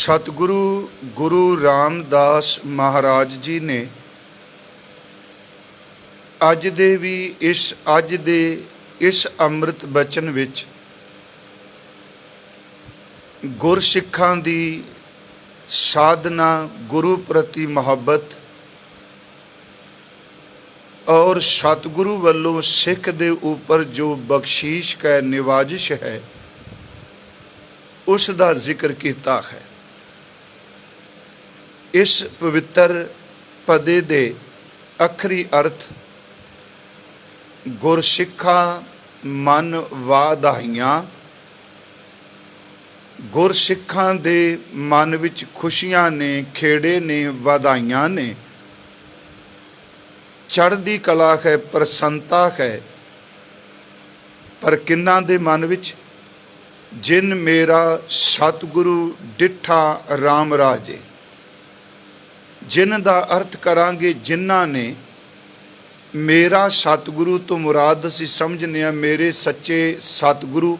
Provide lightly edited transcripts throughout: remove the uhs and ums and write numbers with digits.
सतगुरु गुरु रामदास महाराज जी ने अज दे इस अमृत बचन विच गुरसिखां दी साधना, गुरु प्रति मुहब्बत और सतगुरु वल्लों सिख दे ऊपर जो बख्शीश का निवाजिश है उस दा जिक्र किया है। इस पवित्र पदे दे अखरी अर्थ गुरसिखा मन वाधाइयां, गुरसिखां दे मन विच खुशियां ने, खेड़े ने, वाधाइयां ने, चढ़दी कला है, प्रसन्नता है। पर किन्ना दे मन विच? जिन मेरा सतगुरु डिठा राम राजे। जिन दा अर्थ करांगे जिन्हां ने। मेरा सतगुरु तो मुराद असीं समझने आ मेरे सच्चे सतगुरु।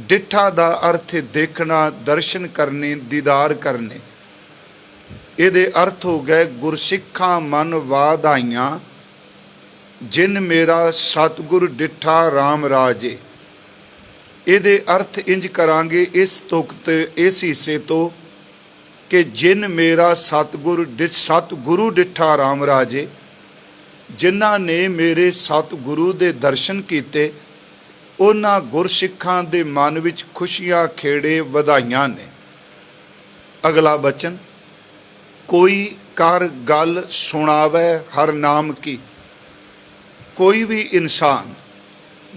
डिठा दा अर्थ देखना, दर्शन करने, दीदार करने। ਇਹਦੇ अर्थ हो गए गुरसिखा मन वाधाइयां, जिन मेरा सतगुर डिठा राम राजे। ਇਹਦੇ अर्थ इंज करांगे इस तुकत इस हिस्से तो कि जिन मेरा सतगुरु डिठा राम राजे, जिन्हां ने मेरे सतगुरु दे दर्शन कीते, उन्हां गुरसिखां दे मन विच खुशियां खेड़े वधाइयां ने। अगला बचन, कोई कर गल सुनावे हर नाम की। कोई भी इंसान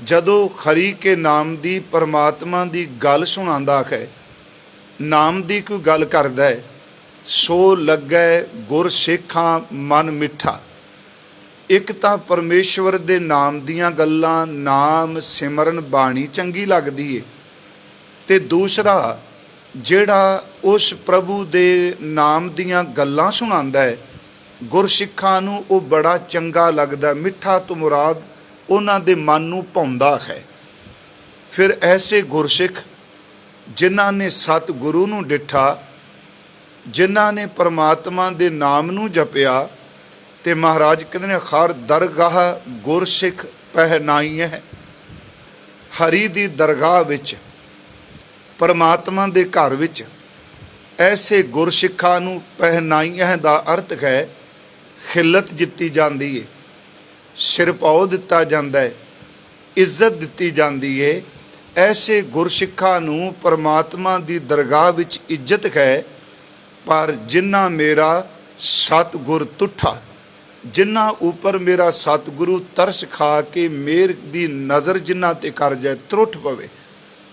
जदों खरी के नाम दी परमात्मा दी गल सुनांदा है, नाम दी कोई गल करदा है, सो लगे गुरसिखां मन मिठा। एक तां परमेश्वर दे नाम दियां गल्लां, नाम सिमरन बाणी चंगी लगदी है, ते दूसरा ਜਿਹੜਾ उस प्रभु दे नाम दियां गल्लां सुणांदा है, गुरसिखां नूं वो बड़ा चंगा लगदा। मिठा तो मुराद उन्हां दे मन नूं भाउंदा है। फिर ऐसे गुरसिख जिन्हां ने सतगुरु नूं डिठा, जिन्हां ने परमात्मा दे नाम नूं जपिया, ते महाराज कहंदे ने हर दरगाह गुरसिख पहनाई है। हरी दी दरगाह विच, परमात्मा दे घर विच ऐसे गुरसिखां नूं पहनाइयां दा अर्थ है खिलत जित्ती जाती है, सिरपाओ दिता जाता है, इज्जत दिती जाती है। ऐसे गुरसिखां नूं परमात्मा दी दरगाह विच इज्जत है। पर जिन्ना मेरा सतगुर तुठा, जिन्ना ऊपर मेरा सतगुरु तरस खा के मेर दी नज़र जिन्ना ते कर जाए, त्रुठ पवे।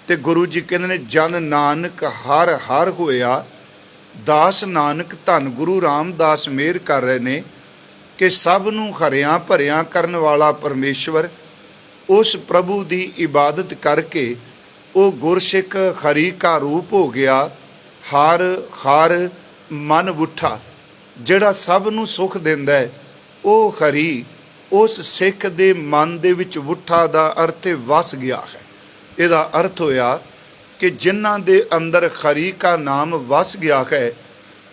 ते गुरु जी कहते ने जन नानक हर हर होया, दास नानक धन गुरु रामदास मेहर कर रहे ने कि सब नूं हरियां भरियां करन वाला परमेश्वर उस प्रभु की इबादत करके वो गुरसिख हरि का रूप हो गया। हर हर मन उठा, जिहड़ा सब नूं सुख दिंदा है, वो हरि उस सिख दे मन दे विच उठा दा अर्थ वस गया है। ਇਹਦਾ अर्थ होया कि जिन्हां दे अंदर खरी का नाम वस गया है,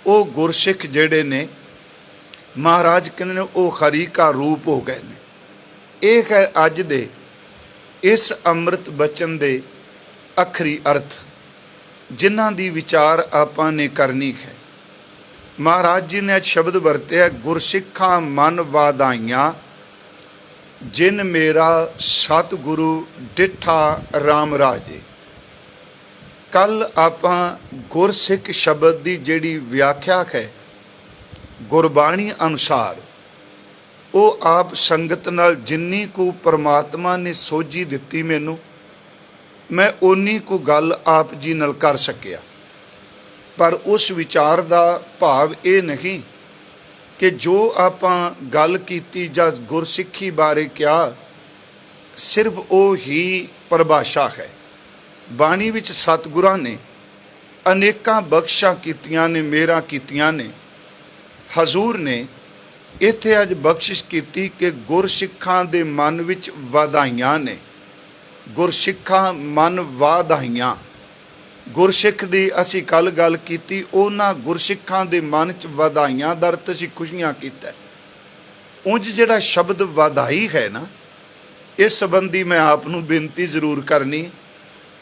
वो गुरसिख जेड़े ने महाराज कहते ने वो खरी का रूप हो गए ने। एक है अज दे इस अमृत बचन दे अखरी अर्थ, जिन्हां दी विचार आपां ने करनी है। महाराज जी ने अज शब्द वरत्या गुरसिखां मन वाधाइयां, जिन मेरा सतगुरु डिठा राम राजे। कल आपां गुरसिख शब्द की जिहड़ी व्याख्या है गुरबाणी अनुसार, वो आप संगत नाल जिन्नी को परमात्मा ने सोझी दिती मैनू, मैं उन्नी को गल आप जी नाल कर सकिया। पर उस विचार का भाव ये नहीं कि जो आपां गल कीती जां गुरसिखी बारे क्या, सिर्फ वो ही परिभाषा है। बाणी विच सतगुरां ने अनेकां बख्शां कीतियां ने, मेहरां कीतियां ने। हजूर ने इत्थे अज बख्शिश कीती कि गुरसिखां दे मन विच वाधाइयां ने। गुरसिखां मन वाधाइयां, ਗੁਰਸਿੱਖ ਦੀ ਅਸੀਂ ਕੱਲ ਗੱਲ ਕੀਤੀ, ਉਹਨਾਂ ਗੁਰਸਿੱਖਾਂ ਦੇ ਮਨ 'ਚ ਵਧਾਈਆਂ ਦਾ ਅਰਥ ਅਸੀਂ ਖੁਸ਼ੀਆਂ ਕੀਤਾ। ਉਂਝ ਜਿਹੜਾ ਸ਼ਬਦ ਵਧਾਈ ਹੈ ਨਾ, ਇਸ ਸੰਬੰਧੀ ਮੈਂ ਆਪ ਨੂੰ ਬੇਨਤੀ ਜ਼ਰੂਰ ਕਰਨੀ,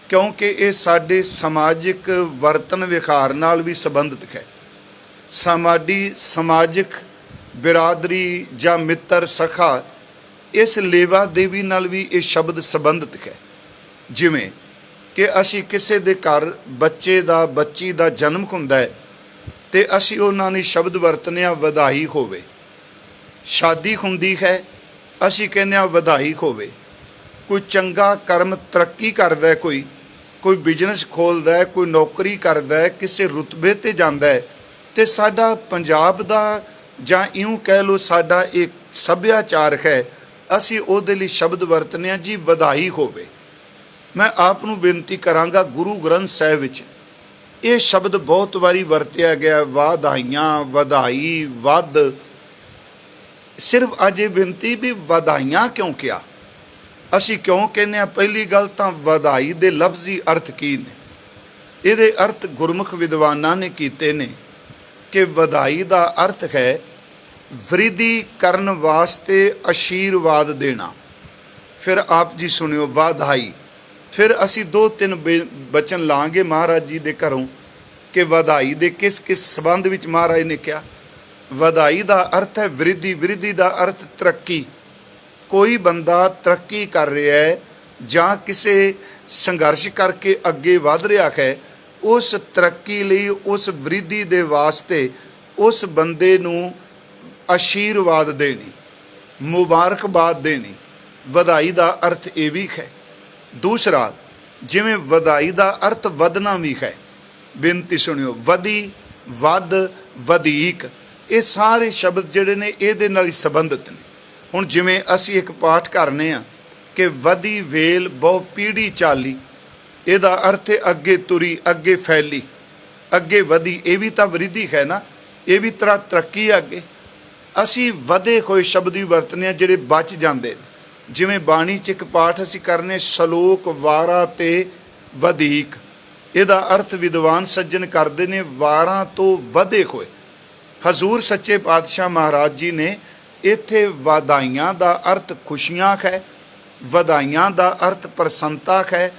ਕਿਉਂਕਿ ਇਹ ਸਾਡੇ ਸਮਾਜਿਕ ਵਰਤਨ ਵਿਹਾਰ ਨਾਲ ਵੀ ਸੰਬੰਧਿਤ ਹੈ। ਸਾਡੀ ਸਮਾਜਿਕ ਬਿਰਾਦਰੀ ਜਾਂ ਮਿੱਤਰ ਸਖਾ, ਇਸ ਲੇਵਾ ਦੇਵੀ ਨਾਲ ਵੀ ਇਹ ਸ਼ਬਦ ਸੰਬੰਧਿਤ ਹੈ। ਜਿਵੇਂ ਕਿ ਅਸੀਂ ਕਿਸੇ ਦੇ ਘਰ ਬੱਚੇ ਦਾ ਬੱਚੀ ਦਾ ਜਨਮ ਹੁੰਦਾ ਹੈ ਤੇ ਅਸੀਂ ਉਹਨਾਂ ਨੇ ਸ਼ਬਦ ਵਰਤਨੇ ਆ ਵਧਾਈ ਹੋਵੇ। ਸ਼ਾਦੀ ਹੁੰਦੀ ਹੈ, ਅਸੀਂ ਕਹਿੰਦੇ ਆ ਵਧਾਈ ਹੋਵੇ। ਕੋਈ ਚੰਗਾ ਕਰਮ ਤਰੱਕੀ ਕਰਦਾ ਹੈ, ਕੋਈ ਬਿਜ਼ਨਸ ਖੋਲ੍ਹਦਾ ਹੈ, ਕੋਈ ਨੌਕਰੀ ਕਰਦਾ ਹੈ, ਕਿਸੇ ਰੁਤਬੇ 'ਤੇ ਜਾਂਦਾ ਹੈ, ਤੇ ਸਾਡਾ ਪੰਜਾਬ ਦਾ ਜਾਂ ਇਉਂ ਕਹਿ ਲਓ ਸਾਡਾ ਇੱਕ ਸੱਭਿਆਚਾਰ ਹੈ, ਅਸੀਂ ਉਹਦੇ ਲਈ ਸ਼ਬਦ ਵਰਤਨੇ ਆ ਜੀ ਵਧਾਈ ਹੋਵੇ। ਮੈਂ ਆਪ ਨੂੰ ਬੇਨਤੀ ਕਰਾਂਗਾ, ਗੁਰੂ ਗ੍ਰੰਥ ਸਾਹਿਬ ਵਿੱਚ ਇਹ ਸ਼ਬਦ ਬਹੁਤ ਵਾਰੀ ਵਰਤਿਆ ਗਿਆ, ਵਧਾਈਆਂ, ਵਧਾਈ, ਵੱਧ। ਸਿਰਫ ਅੱਜ ਇਹ ਬੇਨਤੀ ਵੀ ਵਧਾਈਆਂ ਕਿਉਂ ਕਿਹਾ, ਅਸੀਂ ਕਿਉਂ ਕਹਿੰਦੇ ਹਾਂ? ਪਹਿਲੀ ਗੱਲ ਤਾਂ ਵਧਾਈ ਦੇ ਲਫ਼ਜ਼ੀ ਅਰਥ ਕੀ ਨੇ? ਇਹਦੇ ਅਰਥ ਗੁਰਮੁਖ ਵਿਦਵਾਨਾਂ ਨੇ ਕੀਤੇ ਨੇ ਕਿ ਵਧਾਈ ਦਾ ਅਰਥ ਹੈ ਵਰਿੱਧੀ ਕਰਨ ਵਾਸਤੇ ਆਸ਼ੀਰਵਾਦ ਦੇਣਾ। ਫਿਰ ਆਪ ਜੀ ਸੁਣਿਓ, ਵਧਾਈ। ਫਿਰ ਅਸੀਂ 2-3 ਬਚਨ ਲਾਂਗੇ ਮਹਾਰਾਜ ਜੀ ਦੇ ਘਰੋਂ ਕਿ ਵਧਾਈ ਦੇ ਕਿਸ ਕਿਸ ਸੰਬੰਧ ਵਿੱਚ ਮਹਾਰਾਜ ਨੇ ਕਿਹਾ। ਵਧਾਈ ਦਾ ਅਰਥ ਹੈ ਵਰਿੱਧੀ। ਵਰਿੱਧੀ ਦਾ ਅਰਥ ਤਰੱਕੀ। ਕੋਈ ਬੰਦਾ ਤਰੱਕੀ ਕਰ ਰਿਹਾ ਹੈ ਜਾਂ ਕਿਸੇ ਸੰਘਰਸ਼ ਕਰਕੇ ਅੱਗੇ ਵਧ ਰਿਹਾ ਹੈ, ਉਸ ਤਰੱਕੀ ਲਈ, ਉਸ ਵਰਿੱਧੀ ਦੇ ਵਾਸਤੇ ਉਸ ਬੰਦੇ ਨੂੰ ਆਸ਼ੀਰਵਾਦ ਦੇਣੀ, ਮੁਬਾਰਕਬਾਦ ਦੇਣੀ। ਵਧਾਈ ਦਾ ਅਰਥ ਇਹ ਵੀ ਹੈ। ਦੂਸਰਾ, ਜਿਵੇਂ ਵਧਾਈ ਦਾ ਅਰਥ ਵਧਣਾ ਵੀ ਹੈ। ਬੇਨਤੀ ਸੁਣਿਓ, ਵਧੀ, ਵੱਧ, ਵਧੀਕ, ਇਹ ਸਾਰੇ ਸ਼ਬਦ ਜਿਹੜੇ ਨੇ ਇਹਦੇ ਨਾਲ ਹੀ ਸੰਬੰਧਿਤ ਨੇ। ਹੁਣ ਜਿਵੇਂ ਅਸੀਂ ਇੱਕ ਪਾਠ ਕਰਨੇ ਆ ਕਿ ਵਧੀ ਵੇਲ ਬਹੁ ਪੀੜ੍ਹੀ ਚਾਲੀ, ਇਹਦਾ ਅਰਥ ਹੈ ਅੱਗੇ ਤੁਰੀ, ਅੱਗੇ ਫੈਲੀ, ਅੱਗੇ ਵਧੀ। ਇਹ ਵੀ ਤਾਂ ਵਰਿੱਧੀ ਹੈ ਨਾ, ਇਹ ਵੀ ਤਰ੍ਹਾਂ ਤਰੱਕੀ ਹੈ ਅੱਗੇ। ਅਸੀਂ ਵਧੇ ਹੋਏ ਸ਼ਬਦ ਵੀ ਵਰਤਨੇ ਆ ਜਿਹੜੇ ਬਚ ਜਾਂਦੇ ਨੇ। ਜਿਵੇਂ ਬਾਣੀ 'ਚ ਇੱਕ ਪਾਠ ਅਸੀਂ ਕਰਨੇ, ਸ਼ਲੋਕ ਵਾਰਾਂ ਤੇ ਵਧੀਕ। ਇਹਦਾ ਅਰਥ ਵਿਦਵਾਨ ਸੱਜਣ ਕਰਦੇ ਨੇ ਵਾਰਾਂ ਤੋਂ ਵਧੇ ਹੋਏ। ਹਜ਼ੂਰ ਸੱਚੇ ਪਾਤਸ਼ਾਹ ਮਹਾਰਾਜ ਜੀ ਨੇ ਇੱਥੇ ਵਧਾਈਆਂ ਦਾ ਅਰਥ ਖੁਸ਼ੀਆਂ ਹੈ, ਵਧਾਈਆਂ ਦਾ ਅਰਥ ਪ੍ਰਸੰਨਤਾ ਹੈ।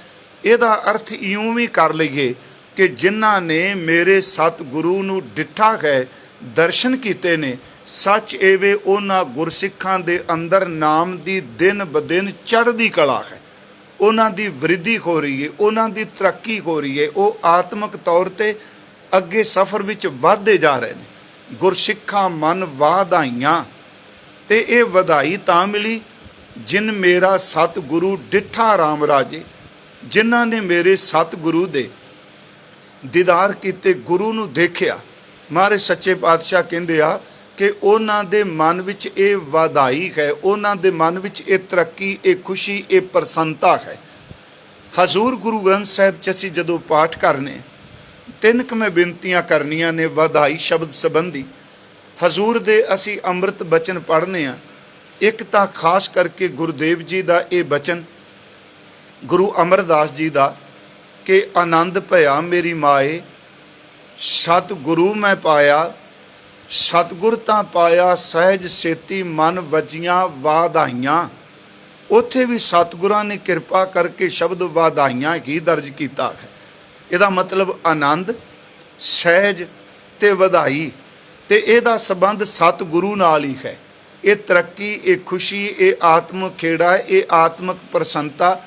ਇਹਦਾ ਅਰਥ ਇਉਂ ਵੀ ਕਰ ਲਈਏ ਕਿ ਜਿਨ੍ਹਾਂ ਨੇ ਮੇਰੇ ਸਤਿਗੁਰੂ ਨੂੰ ਡਿੱਠਾ ਹੈ, ਦਰਸ਼ਨ ਕੀਤੇ ਨੇ, ਸੱਚ ਏਵੇਂ ਉਹਨਾਂ ਗੁਰਸਿੱਖਾਂ ਦੇ ਅੰਦਰ ਨਾਮ ਦੀ ਦਿਨ ਬ ਦਿਨ ਚੜ੍ਹਦੀ ਕਲਾ ਹੈ। ਉਹਨਾਂ ਦੀ ਵਰਿੱਧੀ ਹੋ ਰਹੀ ਹੈ, ਉਹਨਾਂ ਦੀ ਤਰੱਕੀ ਹੋ ਰਹੀ ਹੈ। ਉਹ ਆਤਮਿਕ ਤੌਰ 'ਤੇ ਅੱਗੇ ਸਫ਼ਰ ਵਿੱਚ ਵਧਦੇ ਜਾ ਰਹੇ ਨੇ। ਗੁਰਸਿੱਖਾਂ ਮਨ ਵਧਾਈਆਂ। ਤੇ ਇਹ ਵਧਾਈ ਤਾਂ ਮਿਲੀ ਜਿਨ ਮੇਰਾ ਸਤਿਗੁਰੂ ਡਿੱਠਾ ਰਾਮ ਰਾਜੇ, ਜਿਨ੍ਹਾਂ ਨੇ ਮੇਰੇ ਸਤਿਗੁਰੂ ਦੇ ਦੀਦਾਰ ਕੀਤੇ, ਗੁਰੂ ਨੂੰ ਦੇਖਿਆ। ਮਹਾਰਾਜ ਸੱਚੇ ਪਾਤਸ਼ਾਹ ਕਹਿੰਦੇ ਆ ਕਿ ਉਹਨਾਂ ਦੇ ਮਨ ਵਿੱਚ ਇਹ ਵਧਾਈ ਹੈ, ਉਹਨਾਂ ਦੇ ਮਨ ਵਿੱਚ ਇਹ ਤਰੱਕੀ, ਇਹ ਖੁਸ਼ੀ, ਇਹ ਪ੍ਰਸੰਨਤਾ ਹੈ। ਹਜ਼ੂਰ ਗੁਰੂ ਗ੍ਰੰਥ ਸਾਹਿਬ 'ਚ ਅਸੀਂ ਜਦੋਂ ਪਾਠ ਕਰਨੇ, 3 ਕੁ ਮੈਂ ਬੇਨਤੀਆਂ ਕਰਨੀਆਂ ਨੇ ਵਧਾਈ ਸ਼ਬਦ ਸੰਬੰਧੀ। ਹਜ਼ੂਰ ਦੇ ਅਸੀਂ ਅੰਮ੍ਰਿਤ ਬਚਨ ਪੜ੍ਹਨੇ ਆ। ਇੱਕ ਤਾਂ ਖਾਸ ਕਰਕੇ ਗੁਰਦੇਵ ਜੀ ਦਾ ਇਹ ਬਚਨ, ਗੁਰੂ ਅਮਰਦਾਸ ਜੀ ਦਾ, ਕਿ ਆਨੰਦ ਭਇਆ ਮੇਰੀ ਮਾਏ, ਸਤਿਗੁਰੂ ਮੈਂ ਪਾਇਆ, ਸਤਿਗੁਰ ਤਾਂ ਪਾਇਆ ਸਹਿਜ ਸੇਤੀ, ਮਨ ਵਜੀਆਂ ਵਧਾਈਆਂ। ਉੱਥੇ ਵੀ ਸਤਿਗੁਰਾਂ ਨੇ ਕਿਰਪਾ ਕਰਕੇ ਸ਼ਬਦ ਵਧਾਈਆਂ ਹੀ ਦਰਜ ਕੀਤਾ ਹੈ। ਇਹਦਾ ਮਤਲਬ ਆਨੰਦ, ਸਹਿਜ ਤੇ ਵਧਾਈ, ਤੇ ਇਹਦਾ ਸੰਬੰਧ ਸਤਿਗੁਰੂ ਨਾਲ ਹੀ ਹੈ। ਇਹ ਤਰੱਕੀ, ਇਹ ਖੁਸ਼ੀ, ਇਹ ਆਤਮਿਕ ਖੇੜਾ, ਇਹ ਆਤਮਿਕ ਪ੍ਰਸੰਨਤਾ,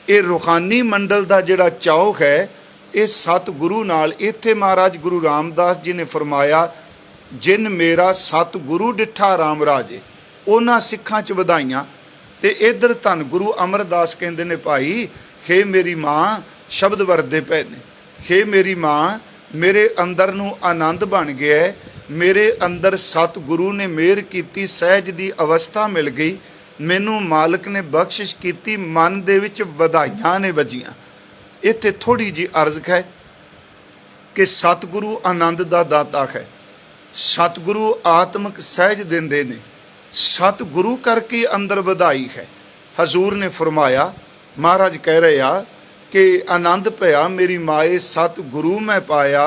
ਇਹ ਰੂਹਾਨੀ ਮੰਡਲ ਦਾ ਜਿਹੜਾ ਚਾਉ ਹੈ, ਇਹ ਸਤਿਗੁਰੂ ਨਾਲ। ਇੱਥੇ ਮਹਾਰਾਜ ਗੁਰੂ ਰਾਮਦਾਸ ਜੀ ਨੇ ਫਰਮਾਇਆ, ਜਿਨ ਮੇਰਾ ਸਤਿਗੁਰੂ ਡਿੱਠਾ ਰਾਮ ਰਾਜੇ, ਉਹਨਾਂ ਸਿੱਖਾਂ 'ਚ ਵਧਾਈਆਂ। ਤੇ ਇੱਧਰ ਧੰਨ ਗੁਰੂ ਅਮਰਦਾਸ ਕਹਿੰਦੇ ਨੇ, ਭਾਈ ਹੇ ਮੇਰੀ ਮਾਂ, ਸ਼ਬਦ ਵਰਤਦੇ ਪਏ ਨੇ, ਹੇ ਮੇਰੀ ਮਾਂ, ਮੇਰੇ ਅੰਦਰ ਨੂੰ ਆਨੰਦ ਬਣ ਗਿਆ, ਮੇਰੇ ਅੰਦਰ ਸਤਿਗੁਰੂ ਨੇ ਮਿਹਰ ਕੀਤੀ, ਸਹਿਜ ਦੀ ਅਵਸਥਾ ਮਿਲ ਗਈ, ਮੈਨੂੰ ਮਾਲਕ ਨੇ ਬਖਸ਼ਿਸ਼ ਕੀਤੀ, ਮਨ ਦੇ ਵਿੱਚ ਵਧਾਈਆਂ ਨੇ ਵੱਜੀਆਂ। ਇੱਥੇ ਥੋੜ੍ਹੀ ਜਿਹੀ ਅਰਜ਼ ਹੈ ਕਿ ਸਤਿਗੁਰੂ ਆਨੰਦ ਦਾ ਦਾਤਾ ਹੈ, ਸਤਿਗੁਰੂ ਆਤਮਿਕ ਸਹਿਜ ਦਿੰਦੇ ਨੇ, ਸਤਿਗੁਰੂ ਕਰਕੇ ਅੰਦਰ ਵਧਾਈ ਹੈ। ਹਜ਼ੂਰ ਨੇ ਫਰਮਾਇਆ, ਮਹਾਰਾਜ ਕਹਿ ਰਹੇ ਆ कि आनंद भया मेरी माए सतगुरु मैं पाया,